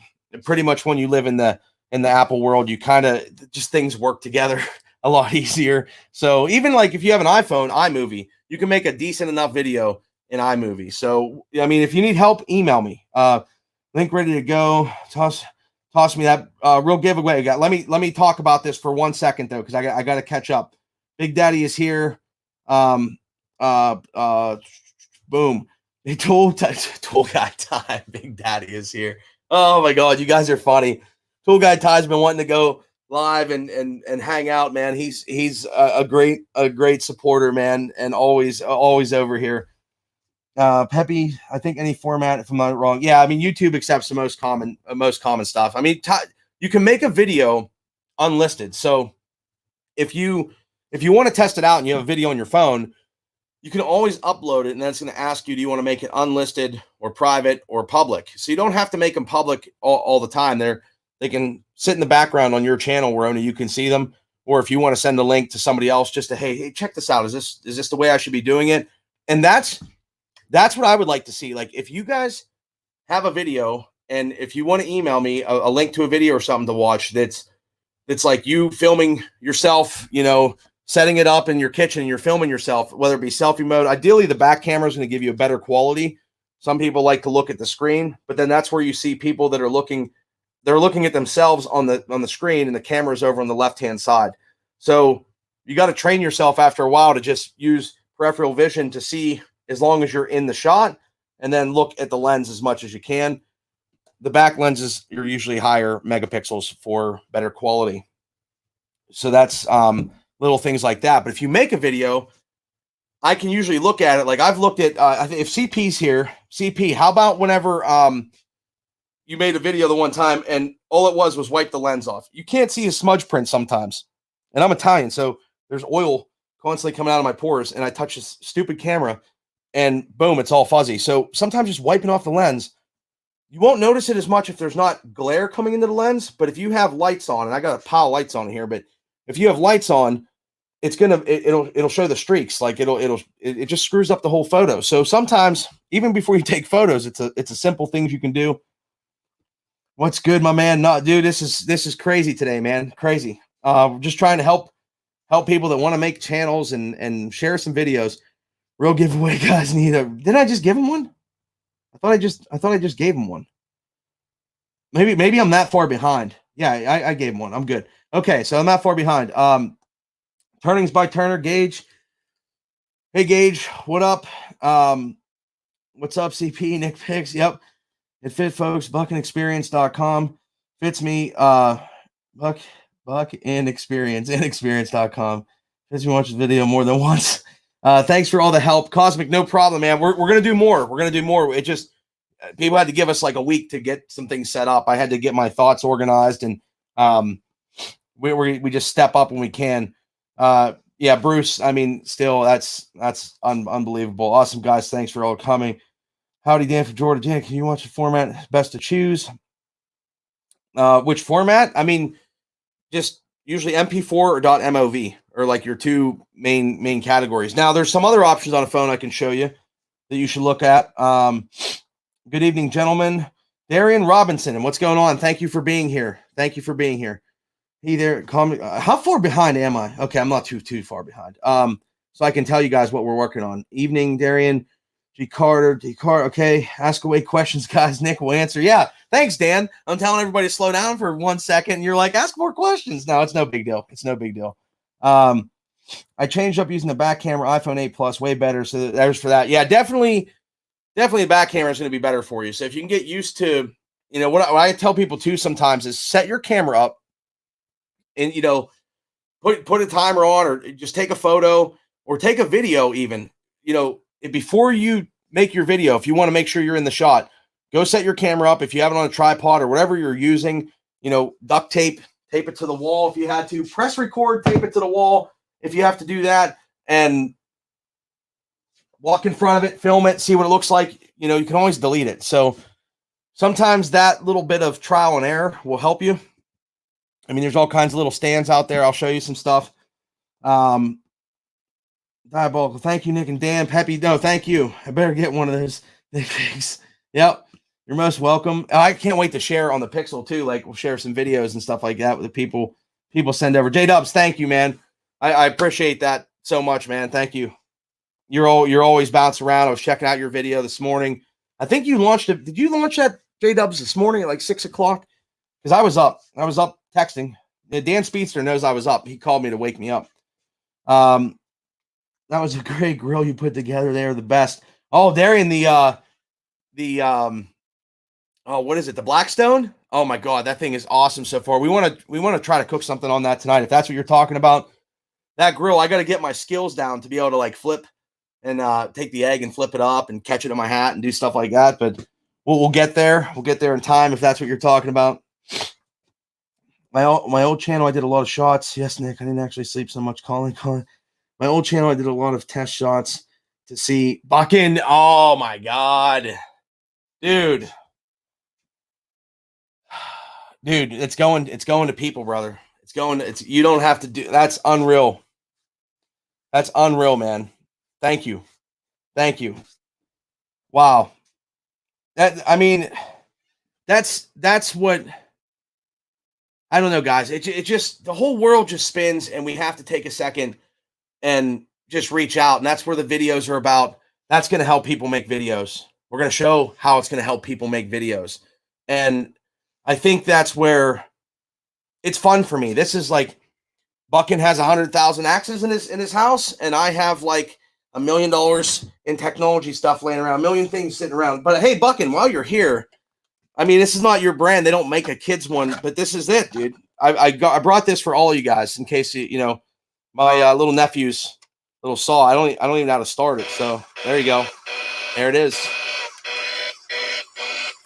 pretty much when you live in the Apple world, you kind of just things work together a lot easier. So even like if you have an iPhone, iMovie, you can make a decent enough video in iMovie. So I mean, if you need help, email me. Link ready to go. Toss me that real giveaway. Let me talk about this for 1 second though, because I got to catch up. Big Daddy is here. Boom. Tool Guy Time. Big Daddy is here. Oh my God, you guys are funny. Tool Guy Ty's been wanting to go live and hang out, man. He's a great supporter, man, and always over here. Peppy, I think any format, if I'm not wrong. Yeah, I mean, YouTube accepts the most common stuff. I mean, you can make a video unlisted. So if you want to test it out and you have a video on your phone, you can always upload it, and then it's going to ask you, do you want to make it unlisted or private or public? So you don't have to make them public all the time. They can sit in the background on your channel where only you can see them. Or if you want to send a link to somebody else, just to, hey, check this out. Is this the way I should be doing it? And that's what I would like to see. Like, if you guys have a video and if you want to email me a link to a video or something to watch, that's like you filming yourself, setting it up in your kitchen and you're filming yourself, whether it be selfie mode. Ideally, the back camera is going to give you a better quality. Some people like to look at the screen, but then that's where you see people that are looking at themselves on the screen, and the camera's over on the left-hand side. So you got to train yourself after a while to just use peripheral vision to see as long as you're in the shot, and then look at the lens as much as you can. The back lenses are usually higher megapixels for better quality. So that's little things like that. But if you make a video, I can usually look at it. Like I've looked at, if CP's here, CP, how about whenever you made a video the one time and all it was wipe the lens off? You can't see a smudge print sometimes. And I'm Italian, so there's oil constantly coming out of my pores, and I touch this stupid camera and boom, it's all fuzzy. So sometimes just wiping off the lens, you won't notice it as much if there's not glare coming into the lens. But if you have lights on, and I got a pile of lights on here, but if you have lights on, it'll show the streaks. Like it just screws up the whole photo. So sometimes even before you take photos, it's a simple things you can do. What's good, my man? No, dude, this is crazy today, man. Crazy. Just trying to help people that want to make channels and share some videos. Real giveaway, guys. Didn't I just give him one? I thought I just gave him one. Maybe I'm that far behind. Yeah, I gave him one. I'm good. Okay, so I'm that far behind. Turnings by Turner, Gage. Hey, Gage, what up? What's up, CP? Nick Picks. Yep. It fit, folks. Buckandexperience.com. Fits me. Buck and Inexperience.com. Fits me watch the video more than once. Thanks for all the help. Cosmic, no problem, man. We're going to do more. We're going to do more. It just, people had to give us like a week to get some things set up. I had to get my thoughts organized, and we just step up when we can. Yeah, Bruce, I mean, still, that's unbelievable. Awesome, guys. Thanks for all coming. Howdy, Dan from Georgia. Dan, can you watch the format best to choose? Which format? I mean, just usually MP4 or .mov are like your two main categories. Now, there's some other options on a phone I can show you that you should look at. Good evening, gentlemen. Darian Robinson, and what's going on? Thank you for being here. Thank you for being here. Hey there, call me. How far behind am I? Okay, I'm not too far behind. So I can tell you guys what we're working on. Evening, Darian, G Carter, Okay, ask away questions, guys. Nick will answer. Yeah, thanks, Dan. I'm telling everybody to slow down for 1 second. And you're like, ask more questions. No, it's no big deal. It's no big deal. I changed up using the back camera, iPhone 8 Plus, way better. So there's for that. Yeah, definitely the back camera is going to be better for you. So if you can get used to, what I tell people too sometimes is set your camera up and, put a timer on or just take a photo or take a video even, before you make your video, if you want to make sure you're in the shot, go set your camera up. If you have it on a tripod or whatever you're using, duct tape it to the wall. If you had to press record, tape it to the wall. If you have to do that and walk in front of it, film it, see what it looks like, you can always delete it. So sometimes that little bit of trial and error will help you. I mean, there's all kinds of little stands out there. I'll show you some stuff. Diabolical. Thank you, Nick and Dan. Peppy. No, thank you. I better get one of those things. Yep. You're most welcome. I can't wait to share on the Pixel too. Like we'll share some videos and stuff like that with the people send over. J-Dubs, thank you, man. I appreciate that so much, man. Thank you. You're always bouncing around. I was checking out your video this morning. I think you launched it. Did you launch that J-Dubs this morning at like 6 o'clock? Because I was up texting. Dan Speedster knows I was up. He called me to wake me up. That was a great grill you put together. They are the best. Oh, Darian, what is it? The Blackstone? Oh my God, that thing is awesome so far. We want to try to cook something on that tonight. If that's what you're talking about, that grill, I got to get my skills down to be able to like flip and take the egg and flip it up and catch it in my hat and do stuff like that. But we'll get there. We'll get there in time if that's what you're talking about. My old channel, I did a lot of shots. Yes, Nick, I didn't actually sleep so much calling. My old channel, I did a lot of test shots to see Buckin. Oh my God, dude, it's going to people, brother. You don't have to do. That's unreal. That's unreal, man. Thank you. Wow. That's what. I don't know, guys. It just the whole world just spins, and we have to take a second and just reach out. And that's where the videos are about. That's going to help people make videos. We're going to show how it's going to help people make videos. And I think that's where it's fun for me. This is like Buckin has 100,000 axes in his house, and I have like $1 million in technology stuff laying around, a million things sitting around. But hey, Buckin, while you're here, I mean, this is not your brand. They don't make a kids one, but this is it, dude. I brought this for all of you guys in case my little nephew's little saw. I don't even know how to start it. So there you go. There it is.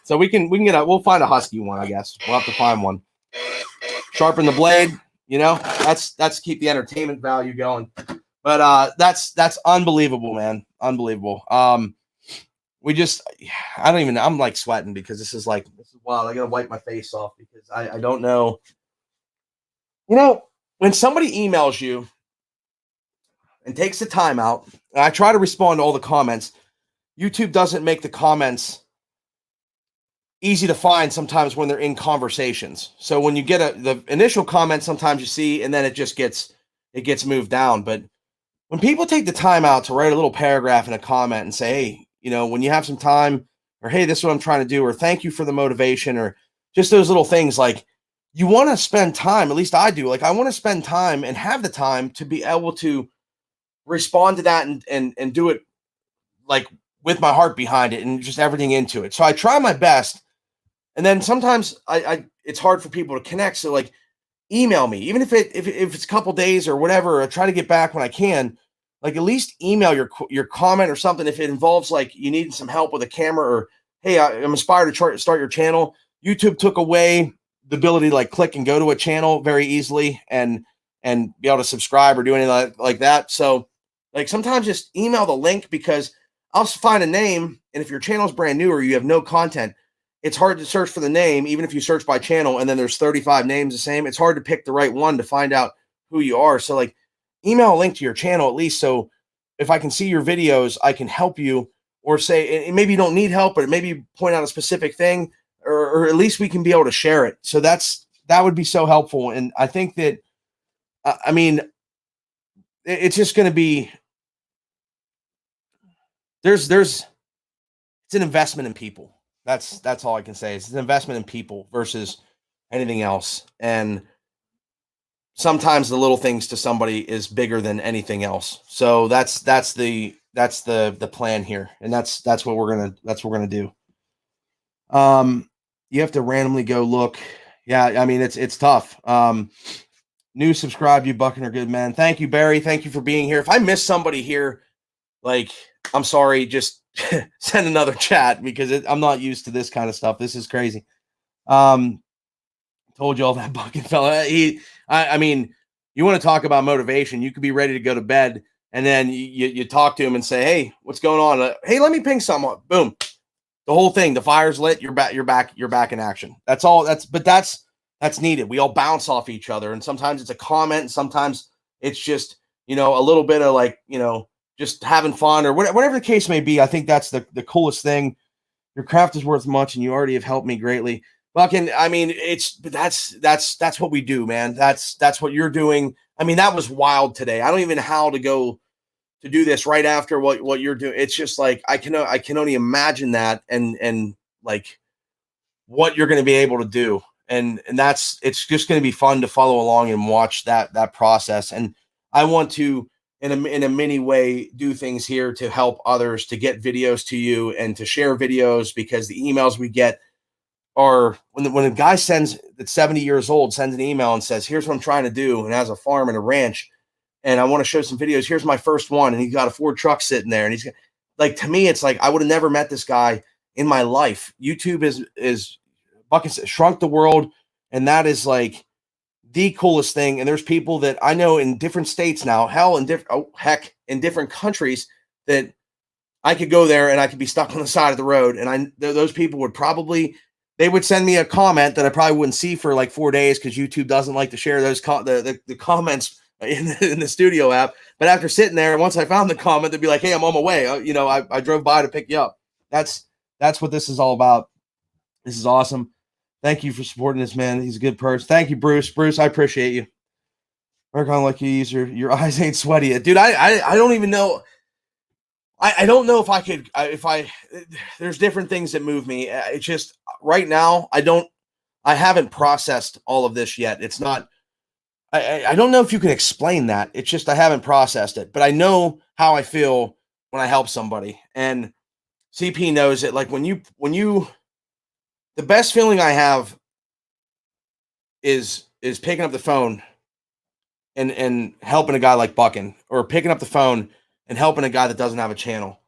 So we can we'll find a Husky one, I guess. We'll have to find one. Sharpen the blade, that's keep the entertainment value going. But that's unbelievable, man. Unbelievable. I'm like sweating because this is wild. I gotta wipe my face off because I don't know. When somebody emails you and takes the time out, and I try to respond to all the comments, YouTube doesn't make the comments easy to find sometimes when they're in conversations. So when you get the initial comment, sometimes you see, and then it gets moved down. But when people take the time out to write a little paragraph in a comment and say, hey, when you have some time, or hey, this is what I'm trying to do, or thank you for the motivation, or just those little things, like you want to spend time, at least I do. Like I want to spend time and have the time to be able to respond to that and do it like with my heart behind it and just everything into it. So I try my best. And then sometimes it's hard for people to connect. So like email me, even if it's a couple days or whatever, I try to get back when I can. Like at least email your comment or something if it involves like you need some help with a camera, or hey, I'm inspired to start your channel. YouTube took away the ability to like click and go to a channel very easily and be able to subscribe or do anything like that. So like sometimes just email the link, because I'll find a name, and if your channel's brand new or you have no content, it's hard to search for the name. Even if you search by channel and then there's 35 names the same, it's hard to pick the right one to find out who you are. So like email a link to your channel at least, so if I can see your videos, I can help you, or say, and maybe you don't need help, but maybe point out a specific thing. or at least we can be able to share it. So that would be so helpful. And I think that, I mean, it's just going to be, it's an investment in people. That's all I can say. It's an investment in people versus anything else. And sometimes the little things to somebody is bigger than anything else. So that's the plan here. And that's what we're going to do. You have to randomly go look. Yeah. I mean, it's tough. New subscribe, you Bucking are good, man. Thank you, Barry. Thank you for being here. If I miss somebody here, like, I'm sorry, just send another chat because I'm not used to this kind of stuff. This is crazy. Told you all that Bucking fella. I mean, you want to talk about motivation. You could be ready to go to bed, and then you talk to him and say, hey, what's going on? Hey, let me ping someone. Boom. The whole thing, the fire's lit. You're back in action. That's all. That's needed. We all bounce off each other, and sometimes it's a comment, and sometimes it's just, a little bit of like, just having fun or whatever the case may be. I think that's the coolest thing. Your craft is worth much, and you already have helped me greatly. Bucking, I mean, that's what we do, man. That's what you're doing. I mean, that was wild today. I don't even know how to go to do this right after what you're doing. It's just like I can only imagine that and like what you're going to be able to do. And it's just going to be fun to follow along and watch that process. And I want to, in a mini way, do things here to help others to get videos to you and to share videos, because the emails we get are when a guy that's 70 years old sends an email and says, here's what I'm trying to do, and has a farm and a ranch, and I want to show some videos. Here's my first one. And he's got a Ford truck sitting there, and he's like, to me, it's like, I would have never met this guy in my life. YouTube is Bucking shrunk the world. And that is like the coolest thing. And there's people that I know in different states now, in different countries, that I could go there and I could be stuck on the side of the road. And those people they would send me a comment that I probably wouldn't see for like 4 days, because YouTube doesn't like to share those the comments in the studio app. But after sitting there, once I found the comment, they'd be like, hey, I'm on my way. I drove by to pick you up. That's what this is all about. This is awesome. Thank you for supporting this, man. He's a good person. Thank you, Bruce. Bruce, I appreciate you. Work on like you use your eyes ain't sweaty yet. Dude, I don't even know. I don't know if I could, there's different things that move me. It's just right now, I haven't processed all of this yet. It's not, I don't know if you can explain that. It's just, I haven't processed it, but I know how I feel when I help somebody. And CP knows it. Like when you, the best feeling I have is picking up the phone and helping a guy like Bucking, or picking up the phone and helping a guy that doesn't have a channel,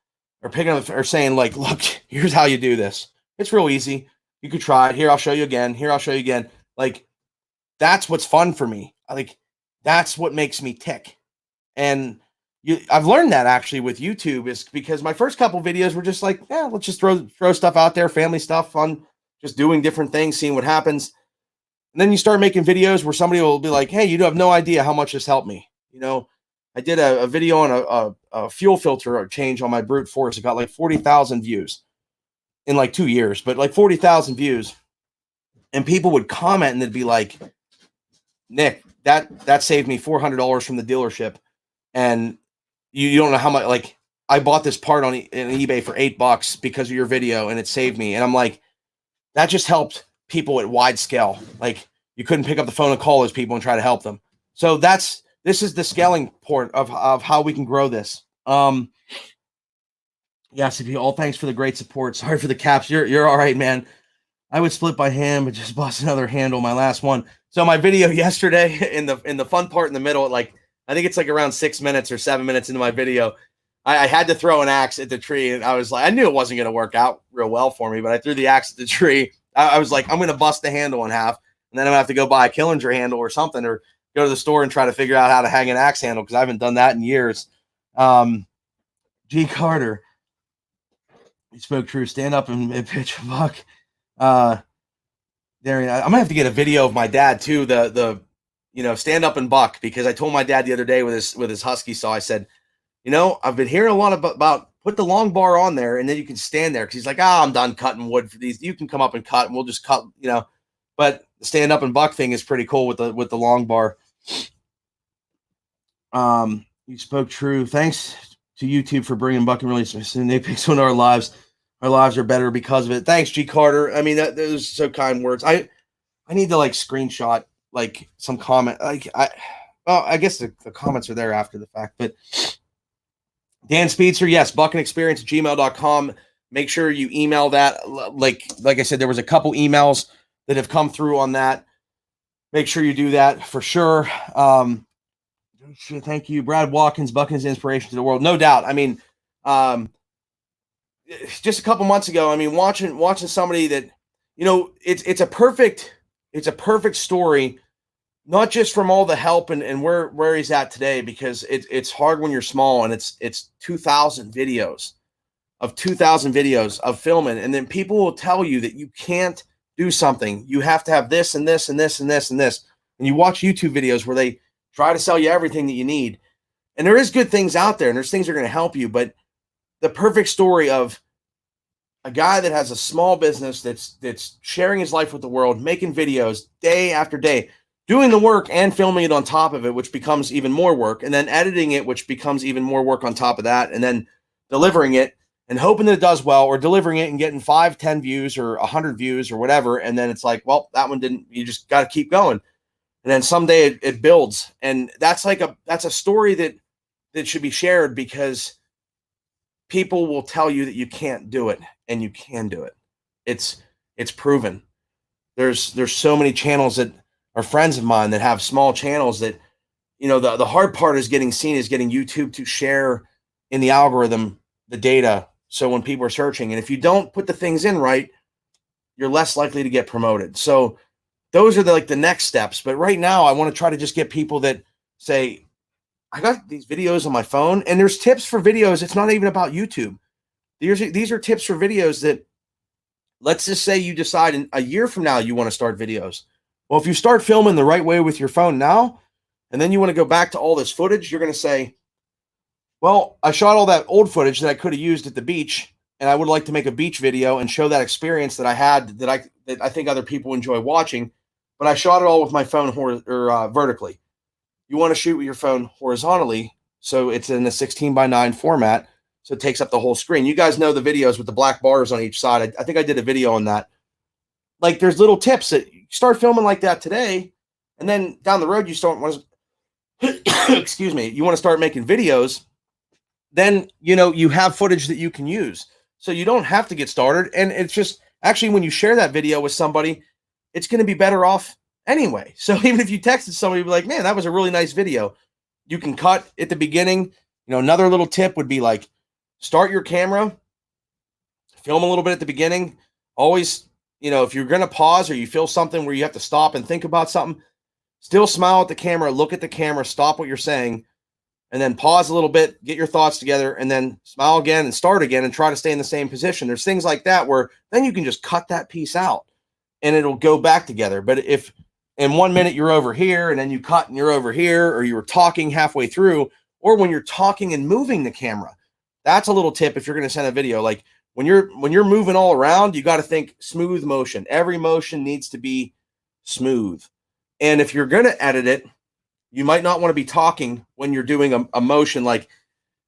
or picking up or saying like, look, here's how you do this. It's real easy. You could try it. Here, I'll show you again. Here, I'll show you again. Like, that's what's fun for me. That's what makes me tick. And I've learned that actually with YouTube, is because my first couple videos were just like, yeah, let's just throw stuff out there, family stuff, fun, just doing different things, seeing what happens. And then you start making videos where somebody will be like, hey, you have no idea how much this helped me. I did a video on a fuel filter change on my brute force. It got like 40,000 views in like 2 years, but like 40,000 views. And people would comment and they'd be like, Nick, that saved me $400 from the dealership. And you don't know how much, like, I bought this part on eBay for $8 because of your video, and it saved me. And I'm like, that just helped people at wide scale. Like, you couldn't pick up the phone and call those people and try to help them. So this is the scaling part of how we can grow this. CP, all thanks for the great support. Sorry for the caps. You're all right, man. I would split by hand, but just bust another handle, my last one. So my video yesterday, in the fun part in the middle, like, I think it's like around 6 minutes or 7 minutes into my video, I had to throw an axe at the tree, and I was like, I knew it wasn't going to work out real well for me, but I threw the axe at the tree. I was like, I'm going to bust the handle in half, and then I'm going to have to go buy a Killinger handle or something, or go to the store and try to figure out how to hang an axe handle, because I haven't done that in years. G. Carter, you spoke true. Stand up and pitch a buck. Darian, I'm gonna have to get a video of my dad too. The stand up and buck, because I told my dad the other day with his husky saw, I said, I've been hearing a lot about put the long bar on there, and then you can stand there. Cause he's like, I'm done cutting wood for these. You can come up and cut, and we'll just cut, but the stand up and buck thing is pretty cool with the long bar. You spoke true. Thanks to YouTube for bringing Buck and Release and Apex into our lives. Our lives are better because of it. Thanks, G Carter. I mean, those so kind words. I need to like screenshot like some comment. I guess the comments are there after the fact, but Dan Speedster, yes, buckandexperience@gmail.com. Make sure you email that. Like I said, there was a couple emails that have come through on that. Make sure you do that for sure. Thank you, Brad Watkins. Buck is inspiration to the world, no doubt. I mean, just a couple months ago, I mean, watching somebody that, it's a perfect story, not just from all the help and where he's at today, because it's hard when you're small, and it's 2,000 videos of filming, and then people will tell you that you can't do something. You have to have this and this and this and this and this, and you watch YouTube videos where they try to sell you everything that you need, and there is good things out there, and there's things that are going to help you, but the perfect story of a guy that has a small business that's sharing his life with the world, making videos day after day, doing the work and filming it on top of it, which becomes even more work, and then editing it, which becomes even more work on top of that, and then delivering it and hoping that it does well, or delivering it and getting 5, 10 views or 100 views or whatever. And then it's like, well, that one didn't, you just got to keep going. And then someday it builds. And that's a story that should be shared, because people will tell you that you can't do it, and you can do it. It's proven. There's so many channels that are friends of mine that have small channels that, the hard part is getting seen, is getting YouTube to share in the algorithm the data. So when people are searching, and if you don't put the things in right, you're less likely to get promoted. So those are the next steps. But right now, I want to try to just get people that say, I got these videos on my phone, and there's tips for videos. It's not even about YouTube. These are tips for videos that, let's just say you decide in a year from now you want to start videos. Well, if you start filming the right way with your phone now, and then you want to go back to all this footage, you're going to say, well, I shot all that old footage that I could have used at the beach, and I would like to make a beach video and show that experience that I had that I think other people enjoy watching, but I shot it all with my phone vertically. You want to shoot with your phone horizontally, so it's in a 16:9 format, so it takes up the whole screen. You guys know the videos with the black bars on each side. I think I did a video on that. Like, there's little tips that you start filming like that today, and then down the road you want to excuse me, you want to start making videos. Then you have footage that you can use, so you don't have to get started. And it's just, actually, when you share that video with somebody, it's going to be better off anyway. So even if you texted somebody, be like, man, that was a really nice video, you can cut at the beginning. Another little tip would be like, start your camera, film a little bit at the beginning. Always, if you're going to pause, or you feel something where you have to stop and think about something, still smile at the camera, look at the camera, stop what you're saying, and then pause a little bit, get your thoughts together, and then smile again and start again and try to stay in the same position. There's things like that where then you can just cut that piece out and it'll go back together. But if in 1 minute you're over here and then you cut and you're over here, or you were talking halfway through, or when you're talking and moving the camera, that's a little tip if you're going to send a video. Like, when you're moving all around, you got to think smooth motion. Every motion needs to be smooth. And if you're going to edit it, you might not want to be talking when you're doing a motion like,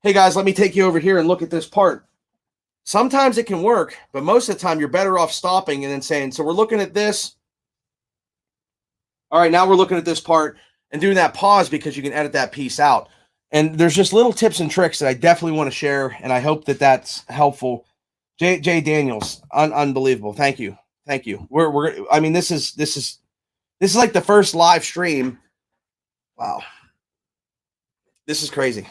hey guys, let me take you over here and look at this part. Sometimes it can work, but most of the time you're better off stopping and then saying, so we're looking at this. All right, now we're looking at this part, and doing that pause, because you can edit that piece out. And there's just little tips and tricks that I definitely want to share, and I hope that that's helpful. Jay Daniels, unbelievable. Thank you. I mean, this is like the first live stream. Wow. This is crazy.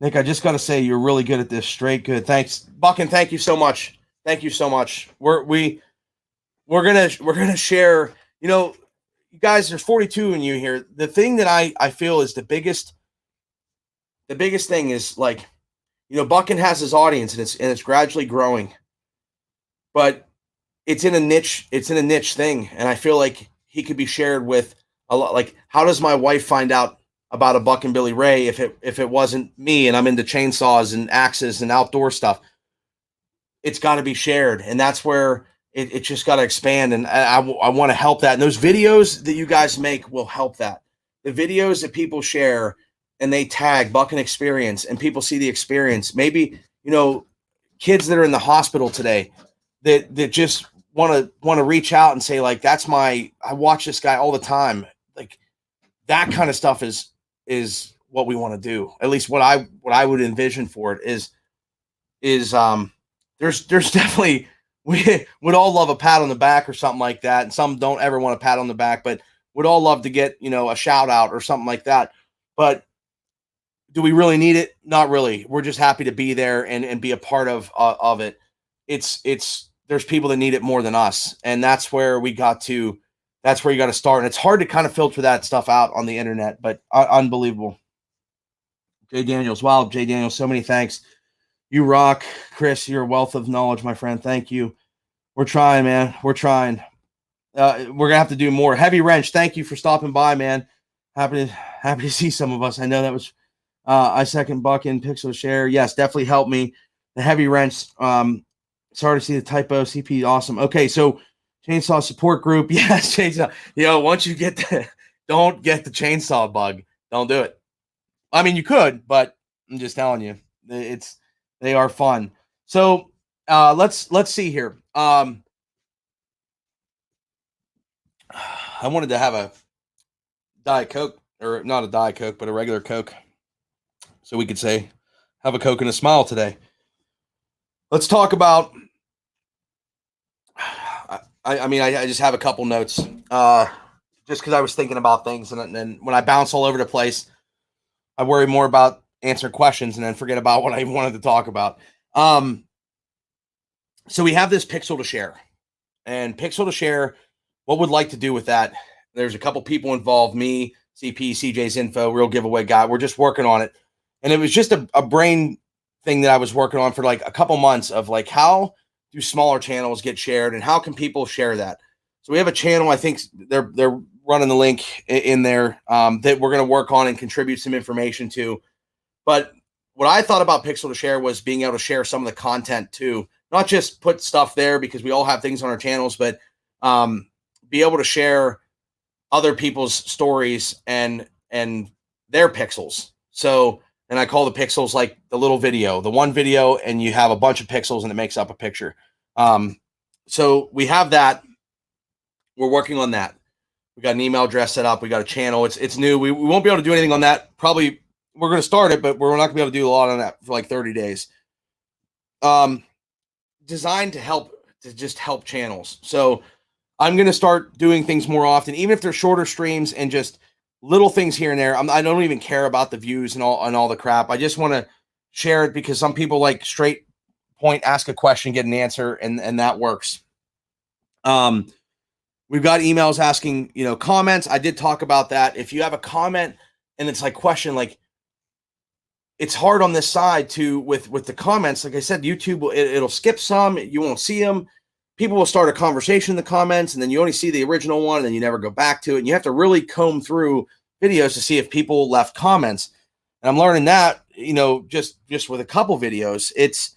Nick, I just got to say, you're really good at this. Straight good. Thanks, Buck, and thank you so much. We're gonna share. You guys, there's 42 in you here. The thing that I feel is the biggest thing is, like, Buckin has his audience, and it's gradually growing, but it's in a niche thing, and I feel like he could be shared with a lot. Like, how does my wife find out about a Buck and Billy Ray if it wasn't me and I'm into chainsaws and axes and outdoor stuff. It's got to be shared, and that's where it just got to expand. And I want to help that. And those videos that you guys make will help that. The videos that people share and they tag Buck and Experience, and people see the experience. Maybe, kids that are in the hospital today that just want to reach out and say, like, I watch this guy all the time. Like, that kind of stuff is what we want to do. At least what I would envision for it is there's definitely, we would all love a pat on the back or something like that. And some don't ever want a pat on the back, but would all love to get, a shout out or something like that. But do we really need it? Not really. We're just happy to be there and be a part of it. There's people that need it more than us. And that's where you got to start. And it's hard to kind of filter that stuff out on the internet, but unbelievable. Jay Daniels. Wow. Jay Daniels. So many thanks. You rock, Chris. You're a wealth of knowledge, my friend. Thank you. We're trying, man. We're trying. We're gonna have to do more. Heavy Wrench. Thank you for stopping by, man. Happy to see some of us. I know that was. I second Buck in Pixel Share. Yes, definitely helped me. The Heavy Wrench. Sorry to see the typo. CP. Awesome. Okay, so chainsaw support group. Yes, chainsaw. Once you don't get the chainsaw bug. Don't do it. I mean, you could, but I'm just telling you, they are fun. So let's see here. I wanted to have a Diet Coke, or not a Diet Coke, but a regular Coke, so we could say have a Coke and a smile today. Let's talk about. I just have a couple notes, just because I was thinking about things, and then when I bounce all over the place, I worry more about answering questions and then forget about what I wanted to talk about. So we have this Pixel to Share, and Pixel to Share, what would like to do with that? There's a couple people involved, me, CP, CJ's Info, Real Giveaway Guy. We're just working on it. And it was just a brain thing that I was working on for like a couple months of like, how do smaller channels get shared and how can people share that? So we have a channel, I think they're running the link in there that we're going to work on and contribute some information to. But what I thought about Pixel to Share was being able to share some of the content too, not just put stuff there because we all have things on our channels, but be able to share other people's stories and their pixels. So, and I call the pixels like the little video, the one video, and you have a bunch of pixels and it makes up a picture. So we have that. We're working on that. We got an email address set up. We got a channel. It's new. We won't be able to do anything on that. Probably we're going to start it, but we're not going to be able to do a lot on that for like 30 days. Designed to just help channels. So I'm going to start doing things more often, even if they're shorter streams and just little things here and there. I don't even care about the views and all the crap. I just want to share it because some people like straight point, ask a question, get an answer, and that works. We've got emails asking, comments. I did talk about that. If you have a comment and it's like question, like it's hard on this side to with the comments. Like I said, YouTube it'll skip some. You won't see them. People will start a conversation in the comments, and then you only see the original one, and then you never go back to it. And you have to really comb through videos to see if people left comments. And I'm learning that, just with a couple videos. It's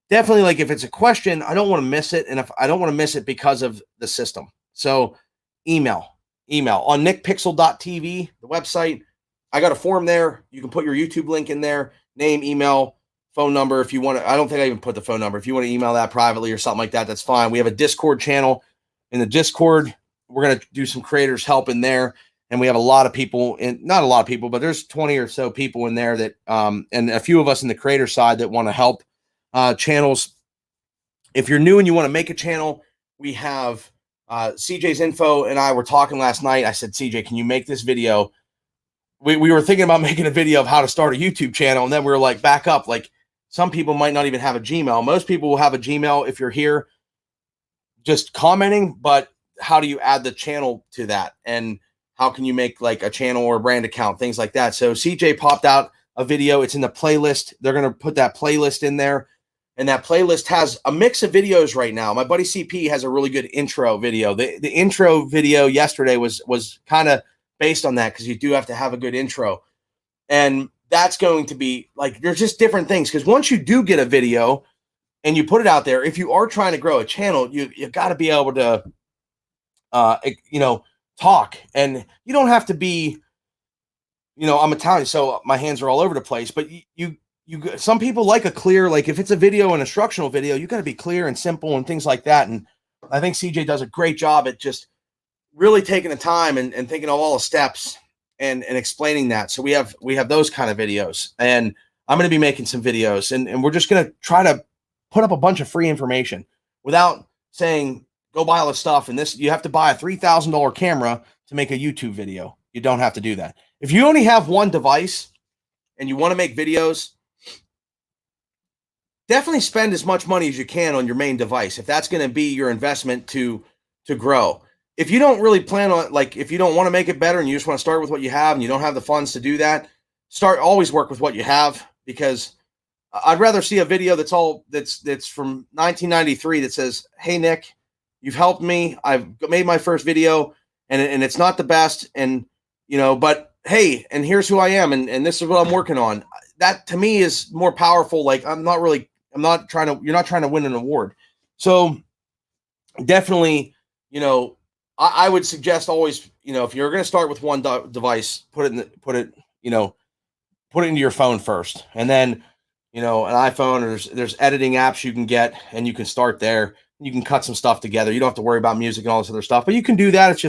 definitely like if it's a question, I don't want to miss it, and if I don't want to miss it because of the system. So email on nickpixel.tv, the website. I got a form there. You can put your YouTube link in there, name, email, phone number. If you want to, I don't think I even put the phone number. If you want to email that privately or something like that, that's fine. We have a Discord channel. In the Discord, we're going to do some creators help in there. And we have a lot of people not a lot of people, but there's 20 or so people in there that, and a few of us in the creator side that want to help channels. If you're new and you want to make a channel, we have CJ's Info and I were talking last night. I said, CJ, can you make this video? We were thinking about making a video of how to start a YouTube channel. And then we were like, back up. Like some people might not even have a Gmail. Most people will have a Gmail if you're here just commenting, but how do you add the channel to that? And how can you make like a channel or a brand account, things like that. So CJ popped out a video. It's in the playlist. They're going to put that playlist in there. And that playlist has a mix of videos right now. My buddy CP has a really good intro video. The intro video yesterday was kind of based on that because you do have to have a good intro. And that's going to be like, there's just different things. Because once you do get a video and you put it out there, if you are trying to grow a channel, you got to be able to, talk. And you don't have to be, I'm Italian, so my hands are all over the place. But some people like a clear, like if it's a video, an instructional video, you got to be clear and simple and things like that. And I think CJ does a great job at just really taking the time and thinking of all the steps and explaining that. So we have those kind of videos, and I'm going to be making some videos, and we're just going to try to put up a bunch of free information without saying, go buy all this stuff. And this, you have to buy a $3,000 camera to make a YouTube video. You don't have to do that. If you only have one device and you want to make videos, definitely spend as much money as you can on your main device. If that's going to be your investment to grow. If you don't really plan on, like, if you don't want to make it better and you just want to start with what you have and you don't have the funds to do that, always work with what you have, because I'd rather see a video that's from 1993 that says, hey, Nick, you've helped me. I've made my first video and it's not the best. And, but hey, and here's who I am. And this is what I'm working on. That to me is more powerful. like, you're not trying to win an award. So definitely, I would suggest always, if you're going to start with one device, put it into your phone first, and then, an iPhone, or there's editing apps you can get, and you can start there. You can cut some stuff together. You don't have to worry about music and all this other stuff, but you can do that.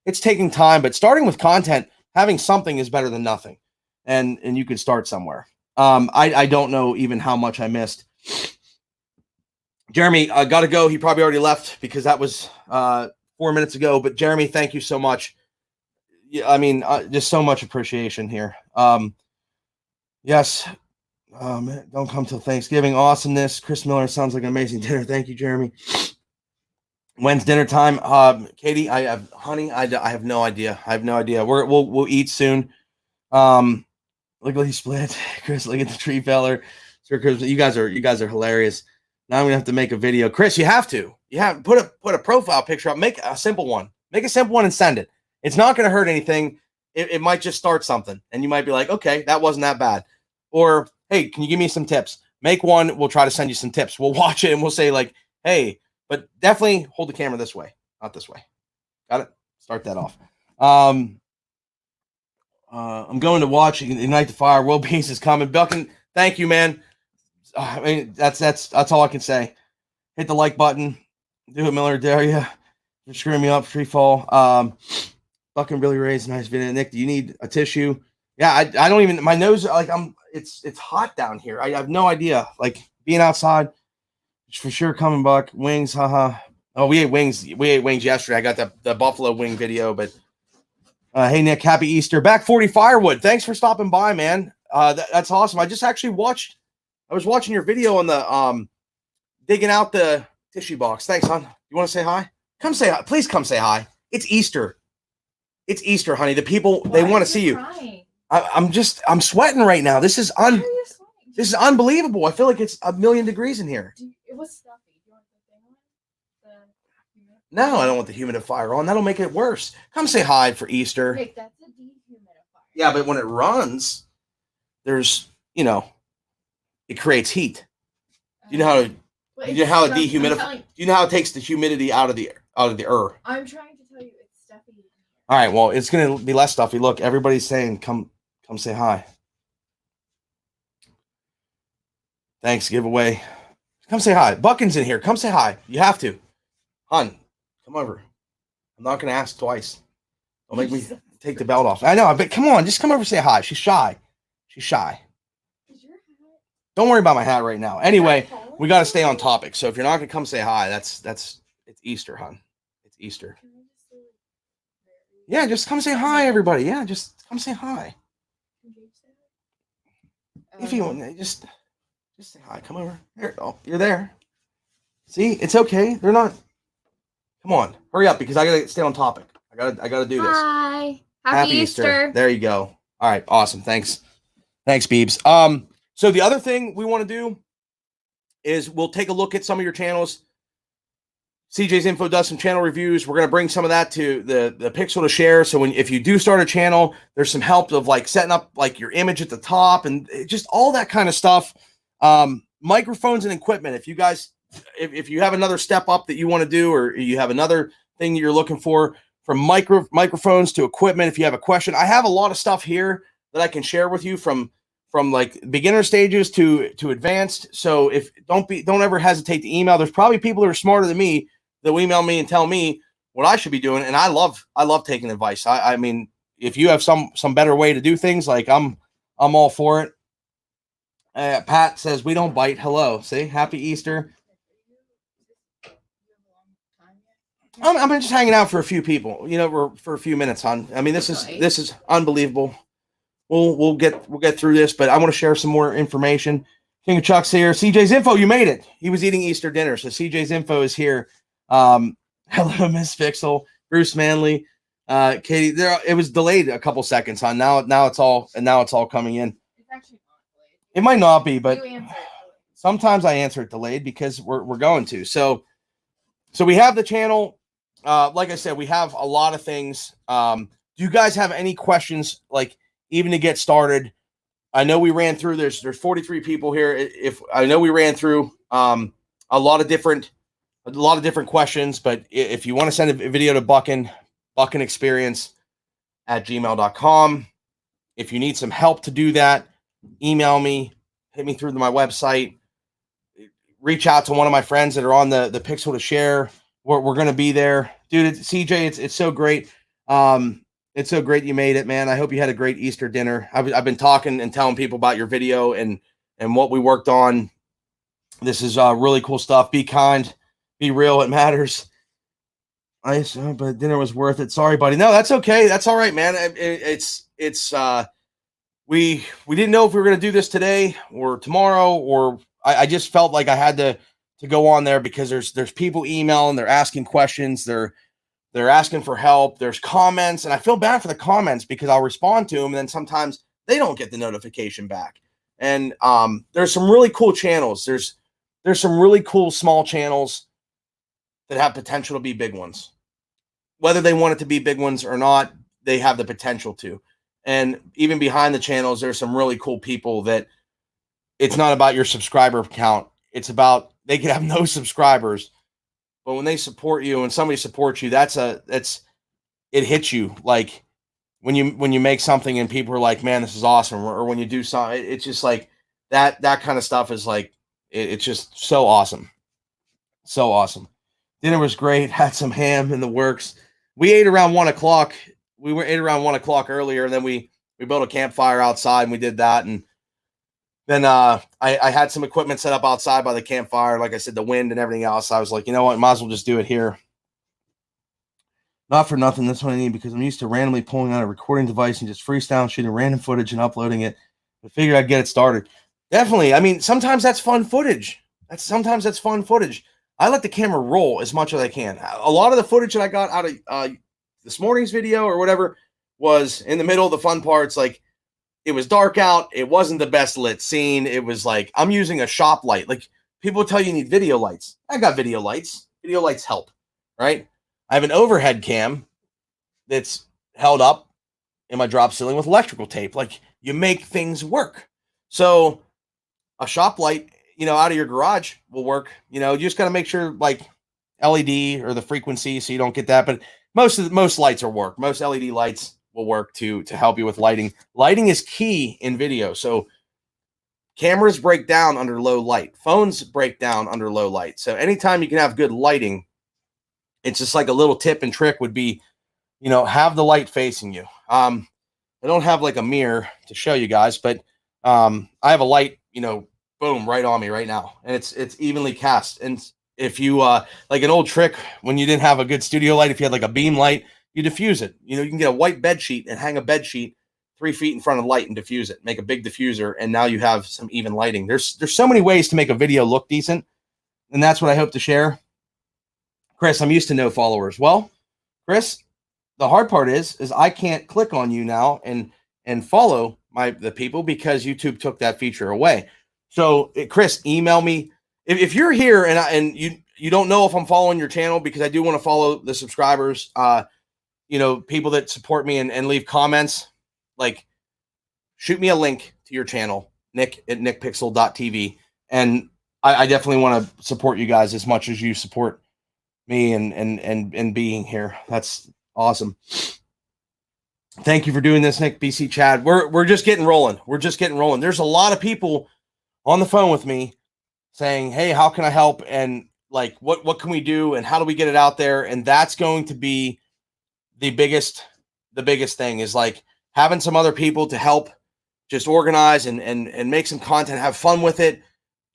It's taking time, but starting with content, having something is better than nothing, and you can start somewhere. I don't know even how much I missed. Jeremy, I got to go. He probably already left because that was 4 minutes ago. But Jeremy, thank you so much. Yeah, I mean, just so much appreciation here. Yes. Don't come till Thanksgiving. Awesomeness. Chris Miller, sounds like an amazing dinner. Thank you, Jeremy. When's dinner time? Katie, I have no idea. I have no idea. We'll eat soon. Legally split. Chris, look at the tree feller. Sir Chris, you guys are hilarious. Now I'm gonna have to make a video. Chris, you have to put a profile picture up. Make a simple one. Make a simple one and send it. It's not gonna hurt anything. It might just start something, and you might be like, okay, that wasn't that bad. Or, hey, can you give me some tips? Make one. We'll try to send you some tips. We'll watch it and we'll say like, hey, but definitely hold the camera this way, not this way. Got it? Start that off. I'm going to watch Ignite the Fire. World Peace is coming. Buckin, thank you, man. I mean, that's all I can say. Hit the like button. Do it, Miller Daria. You're screwing me up. Free fall. Buckin really raised nice video. Nick, do you need a tissue? Yeah, I don't even, my nose, like it's hot down here. I have no idea. Like being outside, for sure coming, Buck. Wings, haha. Oh, we ate wings. We ate wings yesterday. I got the buffalo wing video, but hey, Nick, happy Easter. Back 40 Firewood. Thanks for stopping by, man. That's awesome. I just actually I was watching your video on the digging out the tissue box. Thanks, hon. You want to say hi? Come say hi. Please come say hi. It's Easter. It's Easter, honey. The people, they want to see you. I'm sweating right now. This is unbelievable. I feel like it's 1,000,000 degrees in here. It was stuffy. Do you want the thing on? No, I don't want the humidifier on. That'll make it worse. Come say hi for Easter. Nick, that's a dehumidifier. Yeah, but when it runs, there's, it creates heat. Do you know how to? Do you know how it dehumidifies? Do you know how it takes the humidity out of the air? I'm trying to tell you, it's stuffy. All right. Well, it's gonna be less stuffy. Look, everybody's saying, "Come say hi." Thanks. Giveaway. Come say hi. Buckin's in here. Come say hi. You have to. Hun, come over. I'm not gonna ask twice. Don't make me take the belt off. I know, but come on, just come over and say hi. She's shy. She's shy. Don't worry about my hat right now. Anyway, we got to stay on topic. So if you're not gonna come say hi, it's Easter, hon. It's Easter. Yeah, just come say hi, everybody. Yeah, just come say hi. If you want, just say hi. Come over. Here. Oh, you're there. See, it's okay. They're not. Come on, hurry up because I gotta stay on topic. I gotta do this. Hi. Happy Easter. There you go. All right, awesome. Thanks, Beebs. So the other thing we want to do is we'll take a look at some of your channels. CJ's Info does some channel reviews. We're going to bring some of that to the Pixel to Share. So if you do start a channel, there's some help of like setting up like your image at the top and just all that kind of stuff. Microphones and equipment. If you guys, if you have another step up that you want to do, or you have another thing that you're looking for, from microphones to equipment, if you have a question, I have a lot of stuff here that I can share with you from like beginner stages to advanced. So don't ever hesitate to email. There's probably people that are smarter than me that will email me and tell me what I should be doing. And I love taking advice. I mean, if you have some better way to do things, like I'm all for it. Pat says we don't bite. Hello. See, happy Easter. I'm just hanging out for a few people, for a few minutes, hon. I mean, this is unbelievable. We'll get through this, but I want to share some more information. King of Chuck's here. CJ's Info, you made it. He was eating Easter dinner, so CJ's Info is here. Hello, Miss Fixel, Bruce Manley, Katie. It was delayed a couple seconds, hon. Now it's all coming in. It's actually not delayed. It might not be, but You sometimes I answer it delayed because we're going to. So we have the channel. Like I said, we have a lot of things. Do you guys have any questions, like even to get started? I know we ran through, there's 43 people here. If I know we ran through a lot of different questions, but if you want to send a video to Buckin Experience@gmail.com. If you need some help to do that, email me, hit me through my website, reach out to one of my friends that are on the Pixel to Share. We're going to be there. Dude, CJ, it's so great. It's so great you made it, man. I hope you had a great Easter dinner. I've been talking and telling people about your video and what we worked on. This is really cool stuff. Be kind, be real. It matters. But dinner was worth it. Sorry, buddy. No, that's okay. That's all right, man. We didn't know if we were going to do this today or tomorrow, or I just felt like I had to go on there because there's people emailing, they're asking questions, they're asking for help, there's comments, and I feel bad for the comments because I'll respond to them and then sometimes they don't get the notification back. And there's some really cool channels. There's some really cool small channels that have potential to be big ones. Whether they want it to be big ones or not, they have the potential to. And even behind the channels, there's some really cool people that it's not about your subscriber count. It's about, they could have no subscribers, but when they support you and somebody supports you, it hits you. Like when you make something and people are like, man, this is awesome. Or when you do something, it's just like that kind of stuff is like, it's just so awesome. So awesome. Dinner was great. Had some ham in the works. We ate around 1 o'clock. We ate around 1 o'clock earlier, and then we built a campfire outside and we did that. And then I had some equipment set up outside by the campfire. Like I said, the wind and everything else. I was like, you know what? Might as well just do it here. Not for nothing. That's what I need because I'm used to randomly pulling out a recording device and just freestyle shooting random footage and uploading it. I figured I'd get it started. Definitely. I mean, sometimes that's fun footage. Sometimes that's fun footage. I let the camera roll as much as I can. A lot of the footage that I got out of this morning's video or whatever was in the middle of the fun parts. Like, it was dark out. It wasn't the best lit scene. It was like, I'm using a shop light. Like, people tell you need video lights. I got video lights. Video lights help, right? I have an overhead cam that's held up in my drop ceiling with electrical tape. Like, you make things work. So a shop light, out of your garage will work. You just got to make sure like LED or the frequency so you don't get that. But most lights will work. Most LED lights will work to help you with lighting. Lighting is key in video. So cameras break down under low light. Phones break down under low light. So anytime you can have good lighting, it's just like a little tip and trick would be, have the light facing you. I don't have like a mirror to show you guys, but I have a light, boom, right on me right now. And it's evenly cast. And if you, like an old trick, when you didn't have a good studio light, if you had like a beam light, you diffuse it. You can get a white bed sheet and hang a bed sheet 3 feet in front of the light and diffuse it. Make a big diffuser. And now you have some even lighting. There's so many ways to make a video look decent. And that's what I hope to share. Chris, I'm used to no followers. Well, Chris, the hard part is I can't click on you now and follow the people because YouTube took that feature away. So Chris, email me if you're here and you don't know if I'm following your channel, because I do want to follow the subscribers, people that support me and leave comments, like shoot me a link to your channel, nick@nickpixel.tv. And I definitely want to support you guys as much as you support me and being here. That's awesome. Thank you for doing this, Nick. BC Chad. We're just getting rolling. We're just getting rolling. There's a lot of people on the phone with me saying, hey, how can I help? And like, what can we do? And how do we get it out there? And that's going to be the biggest thing, is like having some other people to help just organize and make some content, have fun with it.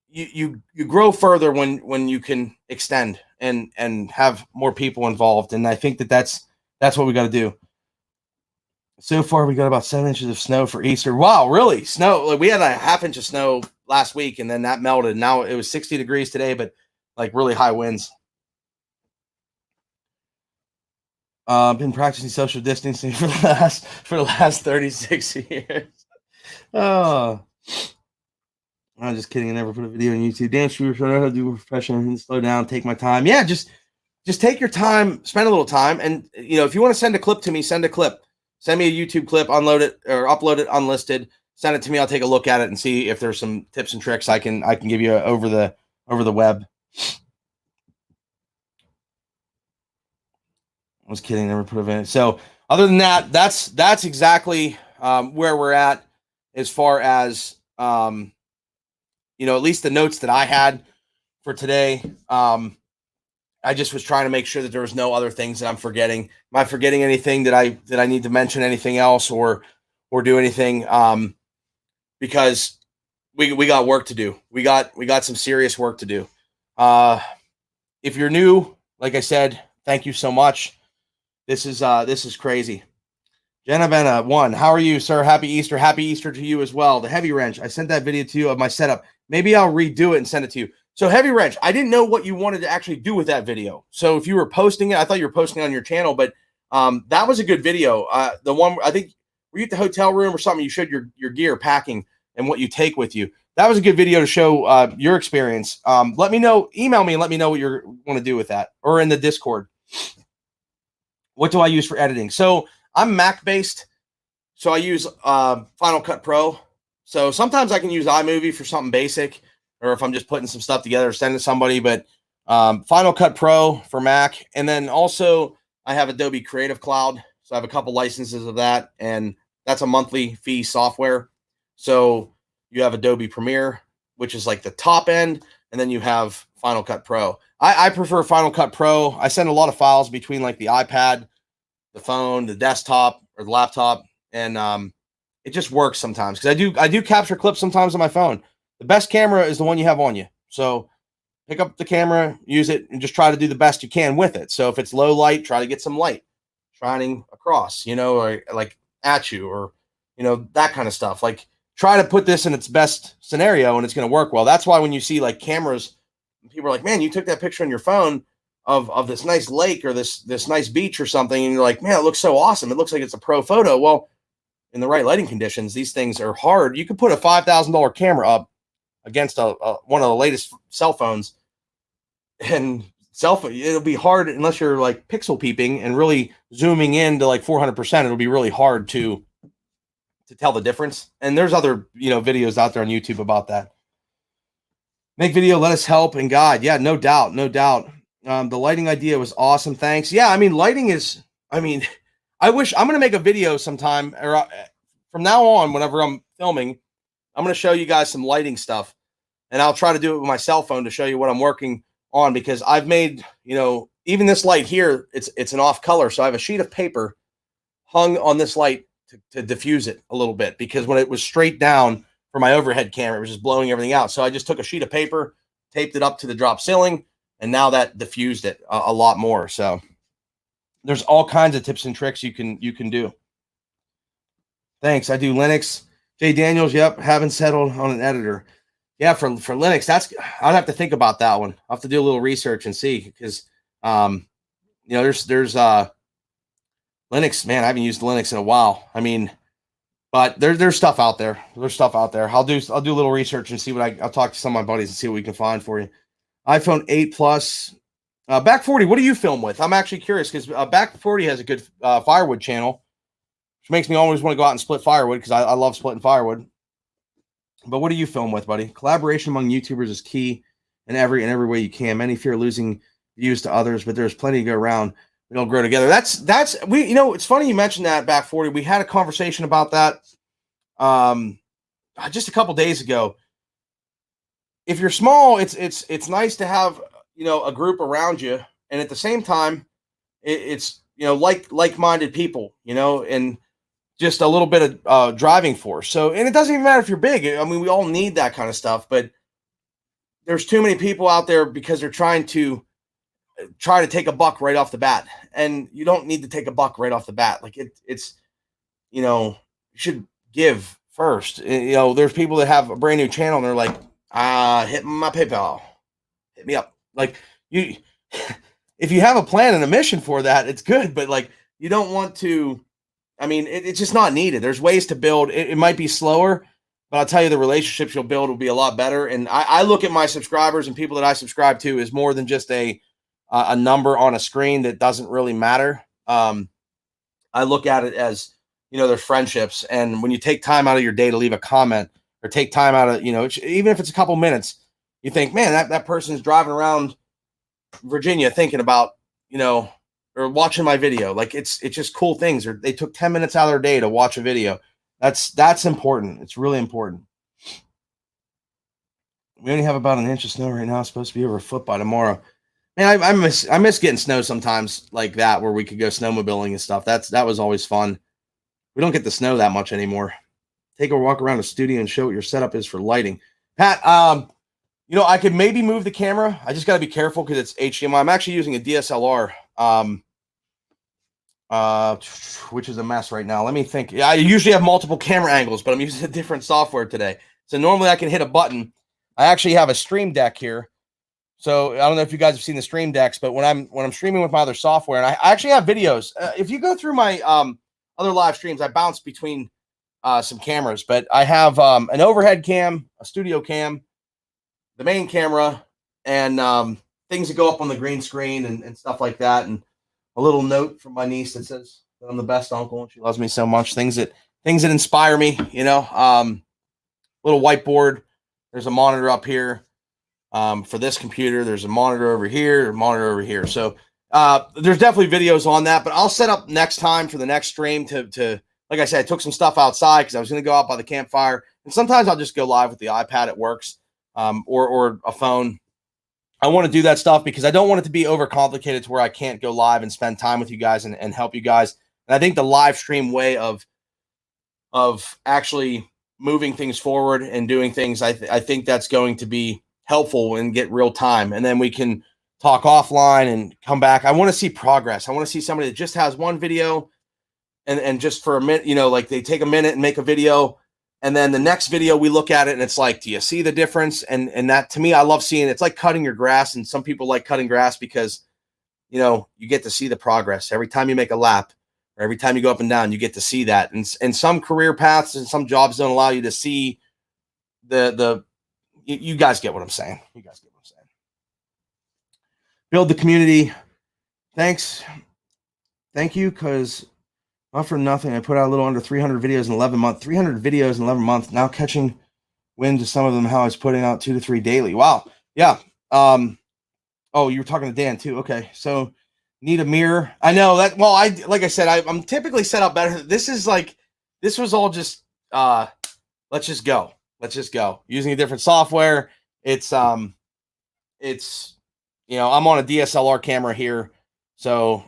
You grow further when you can extend and have more people involved. And I think that's what we got to do. So far, we got about 7 inches of snow for Easter. Wow, really? Snow? Like, we had a half-inch of snow last week, and then that melted. Now it was 60 degrees today, but like really high winds. Been practicing social distancing for the last 36 years. Oh, I'm just kidding. I never put a video on YouTube. Damn, sure, I know how to do professional and slow down, take my time. Yeah, just take your time, spend a little time, and if you want to send a clip to me, send a clip. Send me a YouTube clip, unload it or upload it unlisted. Send it to me. I'll take a look at it and see if there's some tips and tricks I can give you over the web. I was kidding. Never put a video. So other than that, that's exactly where we're at as far as at least the notes that I had for today. I just was trying to make sure that there was no other things that I'm forgetting. Am I forgetting anything that I need to mention, anything else or do anything? Because we got work to do. We got some serious work to do. If you're new, like I said, thank you so much. This is crazy. Jenna 1, how are you, sir? Happy Easter. Happy Easter to you as well. The heavy wrench. I sent that video to you of my setup. Maybe I'll redo it and send it to you. So heavy wrench, I didn't know what you wanted to actually do with that video. So if you were posting it, I thought you were posting it on your channel, but that was a good video. The one, I think, were you at the hotel room or something? You showed your gear packing and what you take with you. That was a good video to show your experience. Let me know, email me and let me know what you want to do with that, or in the Discord. What do I use for editing? So I'm Mac based. So I use Final Cut Pro. So sometimes I can use iMovie for something basic, or if I'm just putting some stuff together or sending somebody, but Final Cut Pro for Mac. And then also I have Adobe Creative Cloud. So I have a couple licenses of that, and that's a monthly fee software. So you have Adobe Premiere, which is like the top end, and then you have Final Cut Pro. I prefer Final Cut Pro. I send a lot of files between like the iPad, the phone, the desktop, or the laptop, and it just works sometimes, because I do capture clips sometimes on my phone. The best camera is the one you have on you. So pick up the camera, use it, and just try to do the best you can with it. So if it's low light, try to get some light shining across, or like at you, or that kind of stuff. Like, try to put this in its best scenario, and it's going to work well. That's why when you see like cameras, people are like, man, you took that picture on your phone of this nice lake or this nice beach or something, and you're like, man, it looks so awesome. It looks like it's a pro photo. Well, in the right lighting conditions, these things are hard. You could put a $5,000 camera up against one of the latest cell phones, and it'll be hard unless you're like pixel peeping and really zooming in to like 400%. It'll be really hard to tell the difference. And there's other videos out there on YouTube about that. Make video, let us help and guide. Yeah, no doubt. The lighting idea was awesome. Thanks. Yeah, I mean, lighting is, I wish I'm going to make a video sometime, or from now on, whenever I'm filming, I'm going to show you guys some lighting stuff, and I'll try to do it with my cell phone to show you what I'm working on, because I've made, even this light here, it's an off color. So I have a sheet of paper hung on this light to diffuse it a little bit, because when it was straight down for my overhead camera, it was just blowing everything out. So I just took a sheet of paper, taped it up to the drop ceiling, and now that diffused it a lot more. So there's all kinds of tips and tricks you can do. Thanks. I do Linux. Jay Daniels. Yep. Haven't settled on an editor. Yeah. For Linux, I'd have to think about that one. I'll have to do a little research and see, because, there's Linux, man, I haven't used Linux in a while. But there's stuff out there. I'll do a little research and see I'll talk to some of my buddies and see what we can find for you. iPhone 8 Plus. Back 40, what do you film with? I'm actually curious because Back 40 has a good firewood channel, which makes me always want to go out and split firewood because I love splitting firewood. But what do you film with, buddy? Collaboration among YouTubers is key in every way you can. Many fear losing views to others, but there's plenty to go around. We don't grow together. That's we. You know, it's funny you mentioned that, Back 40. We had a conversation about that just a couple days ago. If you're small, it's nice to have, you know, a group around you, and at the same time, it's, you know, like-minded people, you know, and just a little bit of driving force. So, and it doesn't even matter if you're big. I mean, we all need that kind of stuff, but there's too many people out there because they're trying to take a buck right off the bat, and you don't need to take a buck right off the bat. Like it's, you know, you should give first. You know, there's people that have a brand new channel and they're like, hit my PayPal, hit me up. Like, you, if you have a plan and a mission for that, it's good, but like, you don't want to, I mean, it's just not needed. There's ways to build. It might be slower, but I'll tell you, the relationships you'll build will be a lot better. And I look at my subscribers and people that I subscribe to as more than just a number on a screen that doesn't really matter. I look at it as, you know, there's friendships. And when you take time out of your day to leave a comment or take time out of, you know, even if it's a couple minutes, you think, man, that person's driving around Virginia thinking about, you know, or watching my video. Like it's just cool things. Or they took 10 minutes out of their day to watch a video. That's important. It's really important. We only have about an inch of snow right now. It's supposed to be over a foot by tomorrow. Man, I miss getting snow sometimes like that, where we could go snowmobiling and stuff. That was always fun. We don't get the snow that much anymore. Take a walk around the studio and show what your setup is for lighting. Pat, you know, I could maybe move the camera. I just got to be careful because it's HDMI. I'm actually using a DSLR, which is a mess right now. Let me think. I usually have multiple camera angles, but I'm using a different software today. So normally I can hit a button. I actually have a Stream Deck here. So I don't know if you guys have seen the Stream Decks, but when I'm streaming with my other software, and I actually have videos. If you go through my other live streams, I bounce between some cameras, but I have an overhead cam, a studio cam, the main camera, and things that go up on the green screen and stuff like that, and a little note from my niece that says that I'm the best uncle and she loves me so much. Things that inspire me, you know. Little whiteboard. There's a monitor up here. For this computer, there's a monitor over here, a monitor over here. So there's definitely videos on that, but I'll set up next time for the next stream to like I said, I took some stuff outside because I was going to go out by the campfire, and sometimes I'll just go live with the iPad. It works, or a phone. I want to do that stuff because I don't want it to be overcomplicated to where I can't go live and spend time with you guys and help you guys. And I think the live stream way of actually moving things forward and doing things, I think that's going to be helpful and get real time. And then we can talk offline and come back. I want to see progress. I want to see somebody that just has one video and just for a minute, you know, like they take a minute and make a video. And then the next video we look at it and it's like, do you see the difference? And that, to me, I love seeing it. It's like cutting your grass. And some people like cutting grass because, you know, you get to see the progress every time you make a lap or every time you go up and down, you get to see that. And some career paths and some jobs don't allow you to see you guys get what I'm saying. You guys get what I'm saying. Build the community. Thanks. Thank you. Cause not for nothing, I put out a little under 300 videos in 11 months, 300 videos in 11 months. Now catching wind to some of them, how I was putting out 2 to 3 daily. Wow. Yeah. Oh, you were talking to Dan too. Okay. So need a mirror. I know that. Well, like I said, I'm typically set up better. This was all just, let's just go. Let's just go using a different software. It's, you know, I'm on a DSLR camera here. So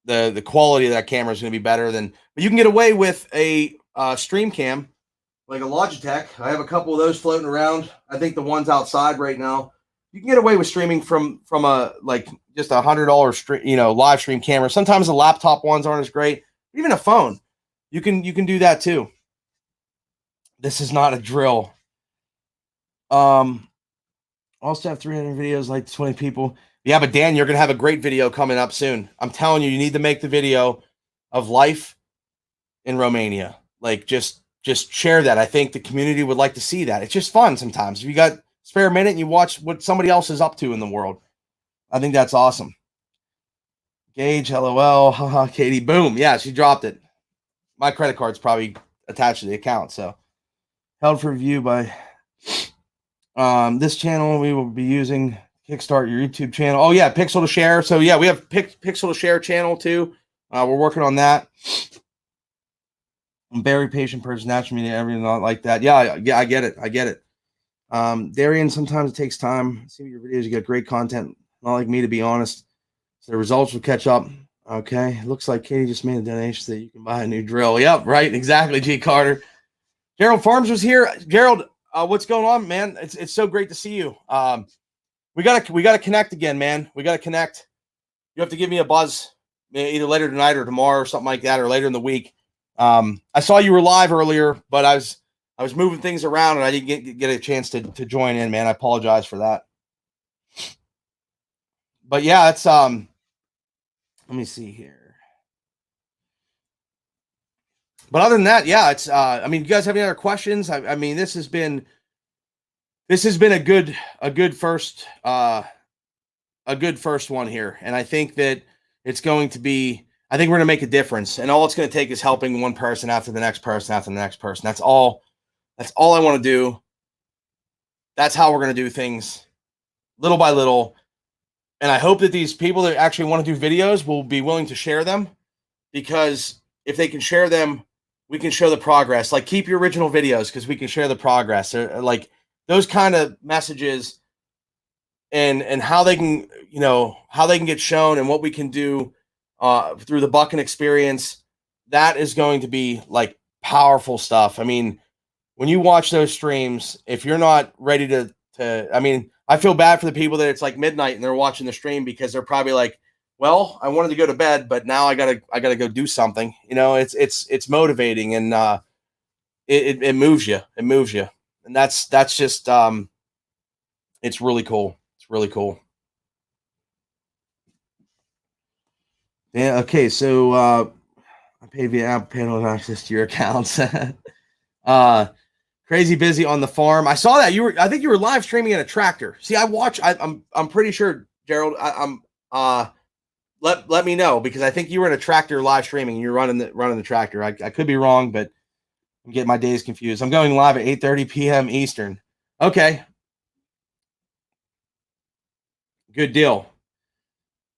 the quality of that camera is going to be better than, but you can get away with a stream cam, like a Logitech. I have a couple of those floating around. I think the ones outside right now, you can get away with streaming from a, like just $100 stream, you know, live stream camera. Sometimes the laptop ones aren't as great. Even a phone, you can do that too. This is not a drill. Also have 300 videos, like 20 people. Yeah, but Dan, you're going to have a great video coming up soon. I'm telling you, you need to make the video of life in Romania. Like just share that. I think the community would like to see that. It's just fun sometimes. If you got spare minute and you watch what somebody else is up to in the world. I think that's awesome. Gage, LOL, haha, Katie, boom. Yeah, she dropped it. My credit card's probably attached to the account, so held for review by this channel. We will be using Kickstart your YouTube channel. Oh yeah, Pixel to Share. So yeah, we have Pixel to Share channel too. We're working on that. I'm very patient person, natural media, everything not like that. Yeah, I get it. I get it. Darian, sometimes it takes time. See your videos, you get great content. Not like me, to be honest. So the results will catch up. Okay. Looks like Katie just made a donation so that you can buy a new drill. Yep, right. Exactly, G. Carter. Gerald Farms was here. Gerald, what's going on, man? It's so great to see you. We gotta connect again, man. We gotta connect. You have to give me a buzz either later tonight or tomorrow or something like that, or later in the week. I saw you were live earlier, but I was moving things around and I didn't get a chance to join in, man. I apologize for that. But yeah, it's let me see here. But other than that, yeah, it's I mean, you guys have any other questions? I mean, this has been a good first one here. And I think that it's going to be, I think we're going to make a difference. And all it's going to take is helping one person after the next person after the next person. That's all I want to do. That's how we're going to do things little by little. And I hope that these people that actually want to do videos will be willing to share them, because if they can share them, we can show the progress. Like, keep your original videos because we can share the progress. Like those kind of messages and how they can, how they can get shown and what we can do through the Bucking experience. That is going to be like powerful stuff. I mean, when you watch those streams, if you're not ready to, I mean, I feel bad for the people that it's like midnight and they're watching the stream because they're probably like, well, I wanted to go to bed, but now I gotta go do something. It's motivating and it moves you. It moves you. And that's just it's really cool. It's really cool. Yeah, okay, so I pay via Apple Pay to access to your accounts. Crazy busy on the farm. I saw that I think you were live streaming at a tractor. See, I'm pretty sure, Gerald. Let me know, because I think you were in a tractor live streaming and you're running the tractor. I could be wrong, but I'm getting my days confused. I'm going live at 8:30 p.m. Eastern. Okay. Good deal.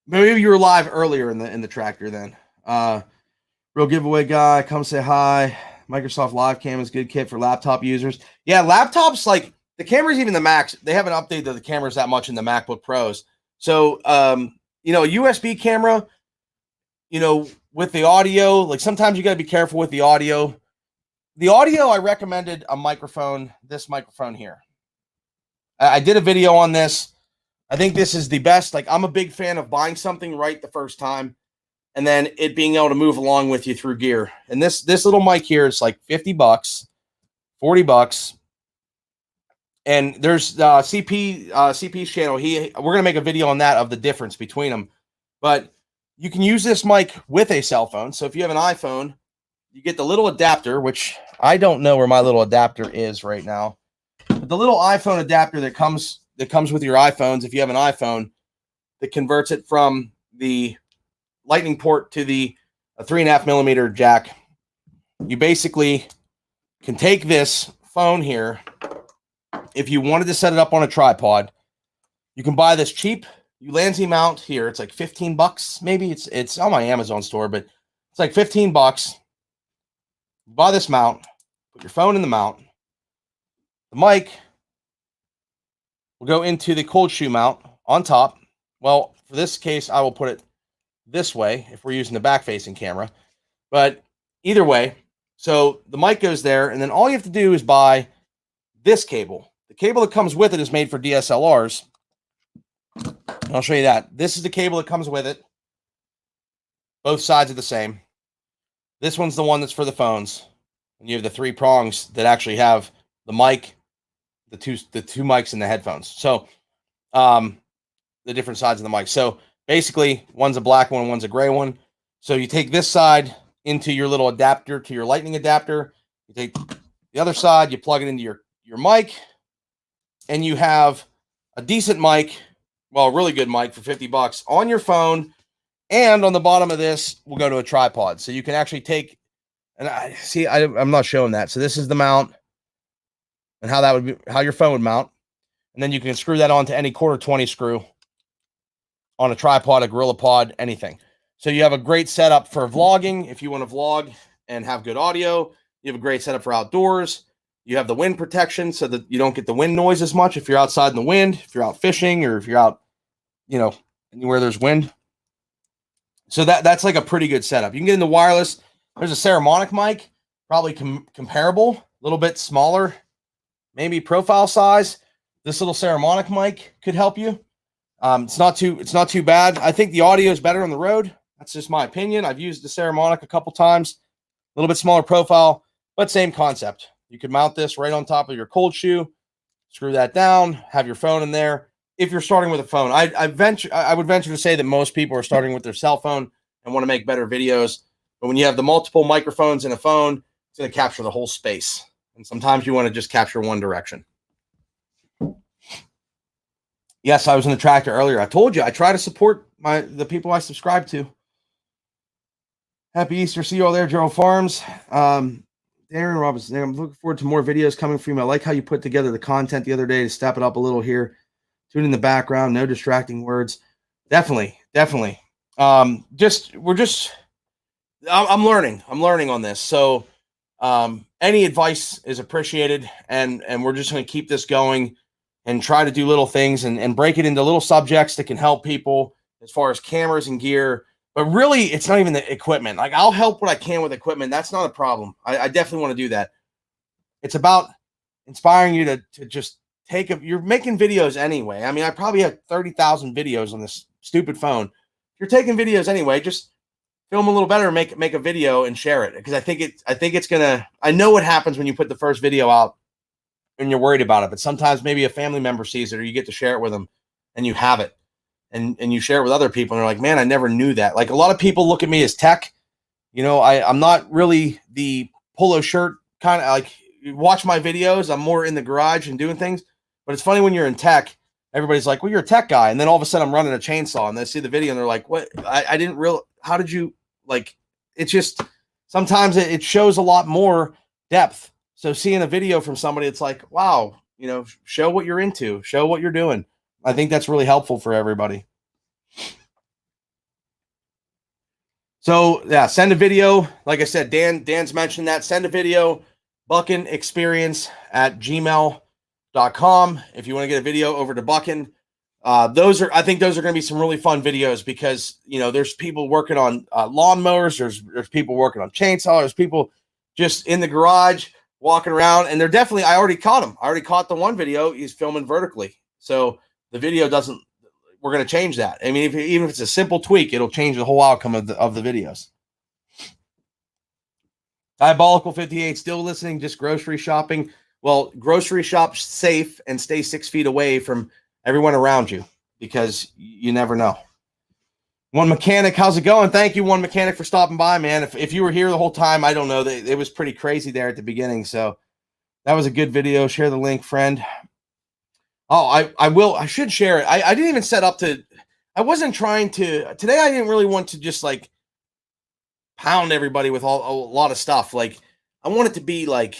Maybe you were live earlier in the tractor then. Real giveaway guy, come say hi. Microsoft Live Cam is good kit for laptop users. Yeah, laptops, like the cameras, even the Macs, they haven't updated the cameras that much in the MacBook Pros. So, a USB camera, with the audio, like sometimes you got to be careful with the audio. The audio, I recommended a microphone, this microphone here. I did a video on this. I think this is the best. Like, I'm a big fan of buying something right the first time and then it being able to move along with you through gear. And this little mic here is like $50, $40. And there's CP's channel. We're going to make a video on that of the difference between them. But you can use this mic with a cell phone. So if you have an iPhone, you get the little adapter, which I don't know where my little adapter is right now. But the little iPhone adapter that comes with your iPhones, if you have an iPhone, that converts it from the Lightning port to the 3.5 millimeter jack. You basically can take this phone here. If you wanted to set it up on a tripod, you can buy this cheap Ulanzi mount here. It's like $15, maybe. It's on my Amazon store, but it's like $15. Buy this mount, put your phone in the mount. The mic will go into the cold shoe mount on top. Well, for this case, I will put it this way if we're using the back-facing camera. But either way, so the mic goes there, and then all you have to do is buy this cable. The cable that comes with it is made for DSLRs. I'll show you that. This is the cable that comes with it. Both sides are the same. This one's the one that's for the phones. And you have the 3 prongs that actually have the mic, the two mics and the headphones. So the different sides of the mic. So basically, one's a black one, one's a gray one. So you take this side into your little adapter to your Lightning adapter. You take the other side, you plug it into your mic. and you have a decent mic, well, a really good mic for $50 on your phone, and on the bottom of this, we'll go to a tripod. So you can actually take, and I'm not showing that. So this is the mount and how that would be, how your phone would mount. And then you can screw that onto any quarter 20 screw on a tripod, a GorillaPod, anything. So you have a great setup for vlogging. If you want to vlog and have good audio, you have a great setup for outdoors. You have the wind protection so that you don't get the wind noise as much if you're outside in the wind, if you're out fishing, or if you're out, anywhere there's wind. So that's like a pretty good setup. You can get into wireless. There's a Saramonic mic, probably comparable, a little bit smaller, maybe profile size. This little Saramonic mic could help you. It's not too bad. I think the audio is better on the road. That's just my opinion. I've used the Saramonic a couple times, a little bit smaller profile, but same concept. You could mount this right on top of your cold shoe, screw that down, have your phone in there. If you're starting with a phone, I would venture to say that most people are starting with their cell phone and want to make better videos. But when you have the multiple microphones in a phone, it's going to capture the whole space. And sometimes you want to just capture one direction. Yes, I was in the tractor earlier. I told you I try to support the people I subscribe to. Happy Easter. See you all there, Gerald Farms. Darren Robinson. I'm looking forward to more videos coming from you. I like how you put together the content the other day to step it up a little here. Tune in the background, no distracting words. Definitely. I'm learning. I'm learning on this. So any advice is appreciated, and we're just going to keep this going and try to do little things and break it into little subjects that can help people as far as cameras and gear. But really, it's not even the equipment. Like, I'll help what I can with equipment. That's not a problem. I definitely want to do that. It's about inspiring you to just you're making videos anyway. I mean, I probably have 30,000 videos on this stupid phone. If you're taking videos anyway, just film a little better, make a video and share it. Because I think it's gonna, I know what happens when you put the first video out and you're worried about it. But sometimes maybe a family member sees it, or you get to share it with them and you have it. And you share it with other people and they're like, man, I never knew that. Like, a lot of people look at me as tech. I'm not really the polo shirt kind of, like, you watch my videos. I'm more in the garage and doing things. But it's funny when you're in tech, everybody's like, well, you're a tech guy. And then all of a sudden I'm running a chainsaw and they see the video and they're like, what? I didn't real. How did you, like, it's just, sometimes it shows a lot more depth. So seeing a video from somebody, it's like, wow, show what you're into, show what you're doing. I think that's really helpful for everybody. So yeah, send a video. Like I said, Dan's mentioned that. Send a video, buckenexperience@gmail.com. If you want to get a video over to Bucken, I think those are going to be some really fun videos, because there's people working on lawnmowers, there's people working on chainsaws, there's people just in the garage walking around, and they're definitely, I already caught him. I already caught the one video. He's filming vertically, so the video doesn't. We're going to change that. I mean, even if it's a simple tweak, it'll change the whole outcome of the videos. Diabolical 58 still listening, just grocery shopping. Well, grocery shop safe and stay 6 feet away from everyone around you, because you never know. One Mechanic, how's it going? Thank you, One Mechanic, for stopping by, man. If you were here the whole time, I don't know. It was pretty crazy there at the beginning. So that was a good video. Share the link, friend. Oh, I should share it. I didn't even set up to, I wasn't trying to, today I didn't really want to just like pound everybody with a lot of stuff. Like, I want it to be like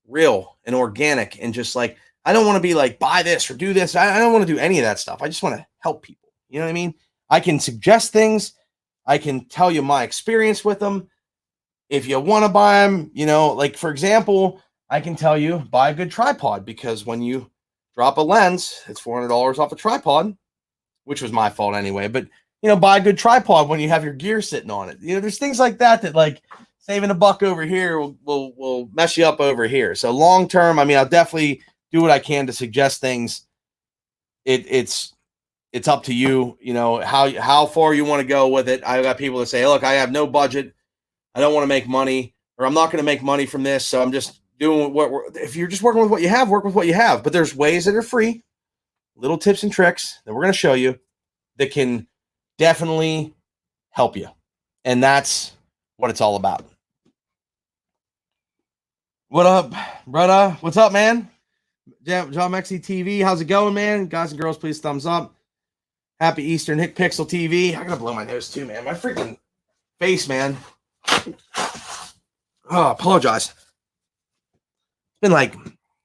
real and organic, and just like, I don't want to be like, buy this or do this. I don't want to do any of that stuff. I just want to help people. You know what I mean? I can suggest things. I can tell you my experience with them. If you want to buy them, like, for example, I can tell you, buy a good tripod, because when you drop a lens, it's $400 off a tripod, which was my fault anyway. But, buy a good tripod when you have your gear sitting on it. There's things like that like saving $1 over here will mess you up over here. So long term, I mean, I'll definitely do what I can to suggest things. It's up to you, how far you want to go with it. I've got people that say, look, I have no budget. I don't want to make money, or I'm not going to make money from this. So I'm just doing if you're just working with what you have, work with what you have. But there's ways that are free, little tips and tricks that we're going to show you that can definitely help you. And that's what it's all about. What up, brother? What's up, man? John Mexi TV, how's it going, man? Guys and girls, please thumbs up. Happy Easter, Nick Pixel TV. I gotta blow my nose too, man. My freaking face, man. Oh, apologize. It's been like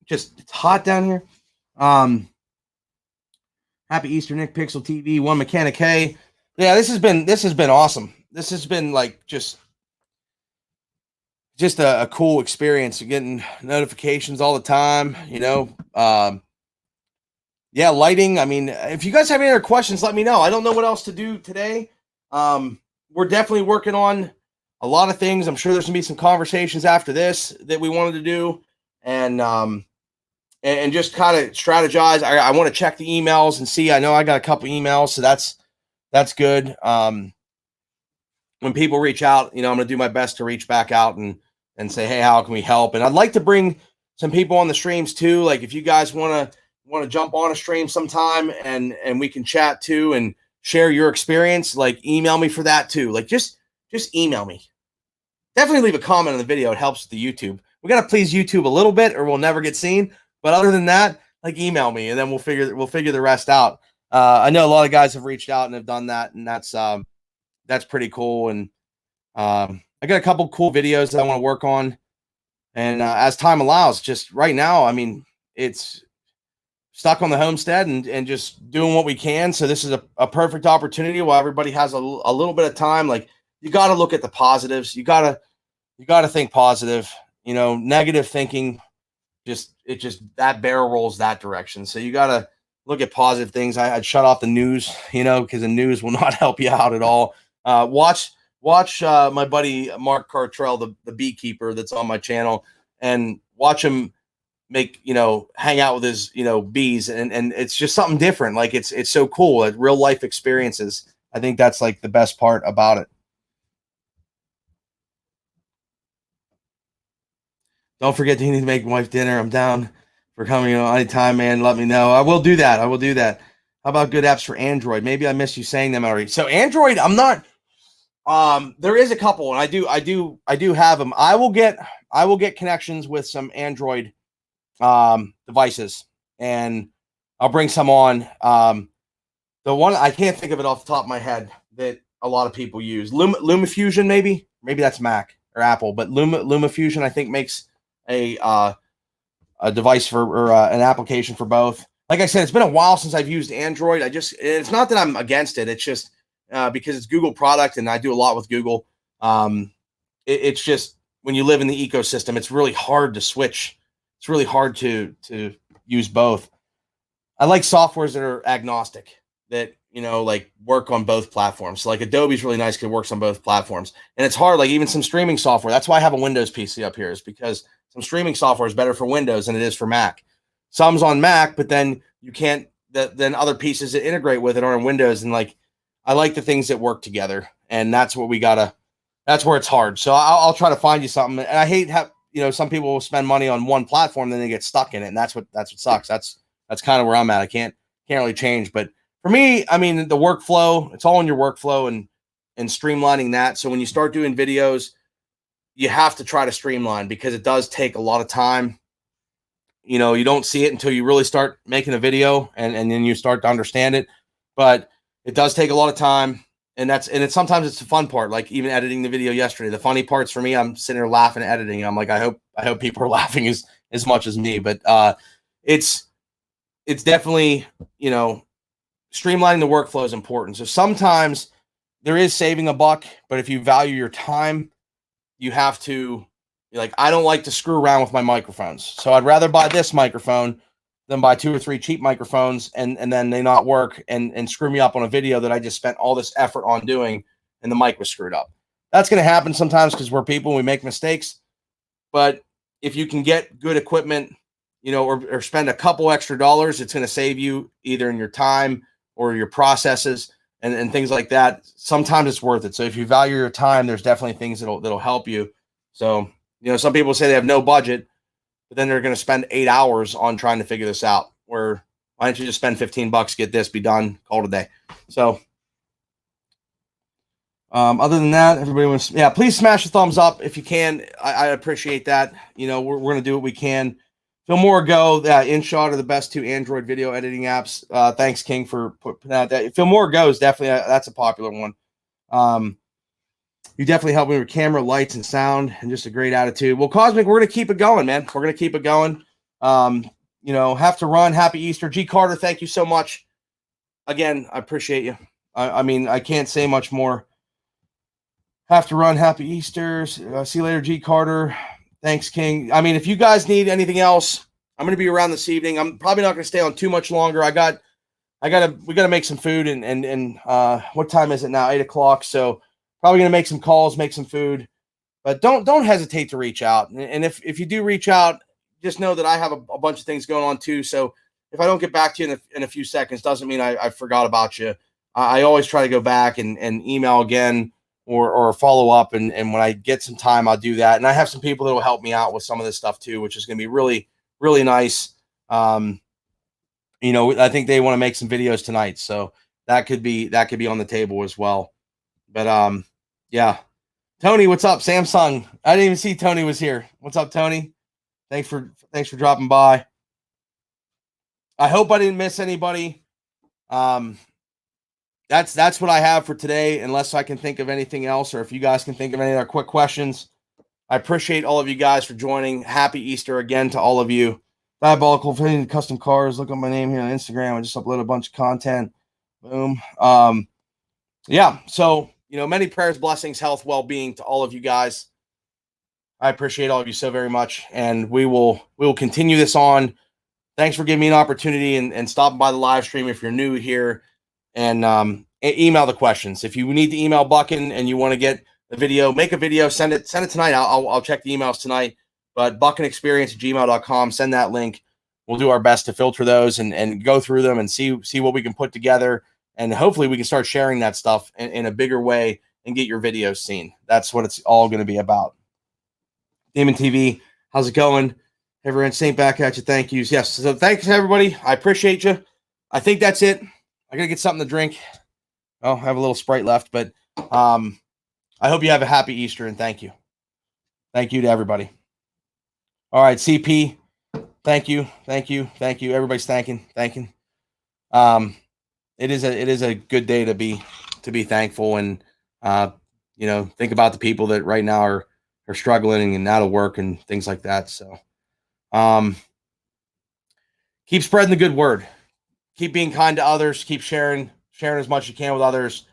it's hot down here. Happy Easter, Nick Pixel TV. One Mechanic K. Yeah, this has been awesome. This has been like just a cool experience. You're getting notifications all the time, yeah, lighting. I mean, if you guys have any other questions, let me know. I don't know what else to do today. We're definitely working on a lot of things. I'm sure there's gonna be some conversations after this that we wanted to do, and just kind of strategize. I want to check the emails and see. I know I got a couple emails, so that's good. When people reach out, I'm gonna do my best to reach back out and say, hey, how can we help? And I'd like to bring some people on the streams too. Like if you guys want to jump on a stream sometime and we can chat too and share your experience, like email me for that too. Like just email me. Definitely leave a comment on the video. It helps with the YouTube. We got to please YouTube a little bit or we'll never get seen. But other than that, like email me and then we'll figure the rest out. I know a lot of guys have reached out and have done that, and that's pretty cool. And I got a couple cool videos that I want to work on. And as time allows, just right now, I mean, it's stuck on the homestead and just doing what we can. So this is a perfect opportunity while everybody has a little bit of time. Like you got to look at the positives. You got to think positive, negative thinking. That barrel rolls that direction. So you got to look at positive things. I'd shut off the news, because the news will not help you out at all. Watch my buddy Mark Cartrell, the beekeeper that's on my channel, and watch him hang out with his, bees. And it's just something different. Like it's so cool. Real life experiences. I think that's like the best part about it. Don't forget to make my wife dinner. I'm down for coming anytime, man. Let me know. I will do that. How about good apps for Android? Maybe I missed you saying them already. So Android, I'm not. There is a couple, and I do have them. I will get connections with some Android devices, and I'll bring some on. The one I can't think of it off the top of my head that a lot of people use, LumaFusion, maybe that's Mac or Apple, but LumaFusion I think makes a device for or an application for both. Like I said, it's been a while since I've used Android. It's not that I'm against it. It's just because it's Google product and I do a lot with Google. It's just when you live in the ecosystem, it's really hard to switch. It's really hard to use both. I like softwares that are agnostic, that like work on both platforms. So like Adobe's really nice because it works on both platforms. And it's hard, like even some streaming software. That's why I have a Windows PC up here, is because some streaming software is better for Windows than it is for Mac. Some's on Mac, but then you can't. Then other pieces that integrate with it are on Windows. And like I like the things that work together, and that's what we gotta. That's where it's hard. So I'll try to find you something. And I hate some people will spend money on one platform, then they get stuck in it, and that's what sucks. That's kind of where I'm at. I can't really change. But for me, I mean, the workflow, it's all in your workflow and streamlining that. So when you start doing videos, you have to try to streamline, because it does take a lot of time. You don't see it until you really start making a video and then you start to understand it. But it does take a lot of time. And it's sometimes it's the fun part, like even editing the video yesterday. The funny parts for me, I'm sitting there laughing, editing. I'm like, I hope people are laughing as much as me. But it's definitely, streamlining the workflow is important. So sometimes there is saving a buck, but if you value your time, you have to, like, I don't like to screw around with my microphones. So I'd rather buy this microphone than buy 2 or 3 cheap microphones and then they not work and screw me up on a video that I just spent all this effort on doing and the mic was screwed up. That's going to happen sometimes because we're people, we make mistakes. But if you can get good equipment, or spend a couple extra dollars, it's going to save you either in your time or your processes and things like that. Sometimes it's worth it. So if you value your time, there's definitely things that'll help you. So, some people say they have no budget, but then they're going to spend 8 hours on trying to figure this out. Where why don't you just spend $15, get this, be done, call it a day. So other than that, everybody wants, please smash the thumbs up if you can. I appreciate that. We're going to do what we can. Filmora Go, InShot are the best 2 Android video editing apps. Thanks, King, for putting out that. Filmora Go is definitely that's a popular one. You definitely help me with camera, lights, and sound, and just a great attitude. Well, Cosmic, we're gonna keep it going, man. We're gonna keep it going. Have to run. Happy Easter, G Carter. Thank you so much. Again, I appreciate you. I mean, I can't say much more. Have to run. Happy Easter. See you later, G Carter. Thanks, King. I mean, if you guys need anything else, I'm going to be around this evening. I'm probably not going to stay on too much longer. We got to make some food and what time is it now? 8 o'clock. So probably going to make some calls, make some food, but don't hesitate to reach out. And if you do reach out, just know that I have a bunch of things going on too. So if I don't get back to you in a few seconds, doesn't mean I forgot about you. I always try to go back and email again or follow up. And when I get some time, I'll do that. And I have some people that will help me out with some of this stuff too, which is going to be really, really nice. I think they want to make some videos tonight. So that could be on the table as well. But yeah. Tony, what's up? Samsung. I didn't even see Tony was here. What's up, Tony? Thanks for dropping by. I hope I didn't miss anybody. That's what I have for today, unless I can think of anything else, or if you guys can think of any other quick questions. I appreciate all of you guys for joining. Happy Easter again to all of you. Diabolical custom cars. Look up my name here on Instagram. I just upload a bunch of content. Boom. Yeah. So, many prayers, blessings, health, well-being to all of you guys. I appreciate all of you so very much. And we will continue this on. Thanks for giving me an opportunity and stopping by the live stream if you're new here. And email the questions. If you need to email Buckin and you want to get the video, make a video, send it tonight. I'll check the emails tonight. But buckinexperience@gmail.com, send that link. We'll do our best to filter those and go through them and see what we can put together. And hopefully we can start sharing that stuff in a bigger way and get your videos seen. That's what it's all going to be about. Demon TV, how's it going? Everyone, Saint back at you. Thank yous. Yes. So thanks everybody. I appreciate you. I think that's it. I gotta get something to drink. Oh, I have a little Sprite left, but I hope you have a happy Easter and thank you. Thank you to everybody. All right, CP. Thank you. Everybody's thanking. It is a good day to be thankful and think about the people that right now are struggling and out of work and things like that. So keep spreading the good word. Keep being kind to others. Keep sharing as much as you can with others.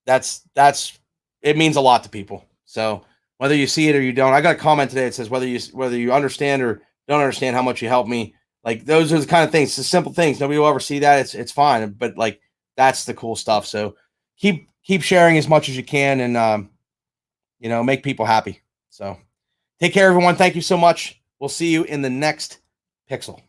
That's it means a lot to people. So whether you see it or you don't, I got a comment today that says whether you understand or don't understand how much you help me. Like those are the kind of things, the simple things. Nobody will ever see that. It's fine, but like that's the cool stuff. So keep sharing as much as you can, and make people happy. So take care, everyone. Thank you so much. We'll see you in the next Pixel.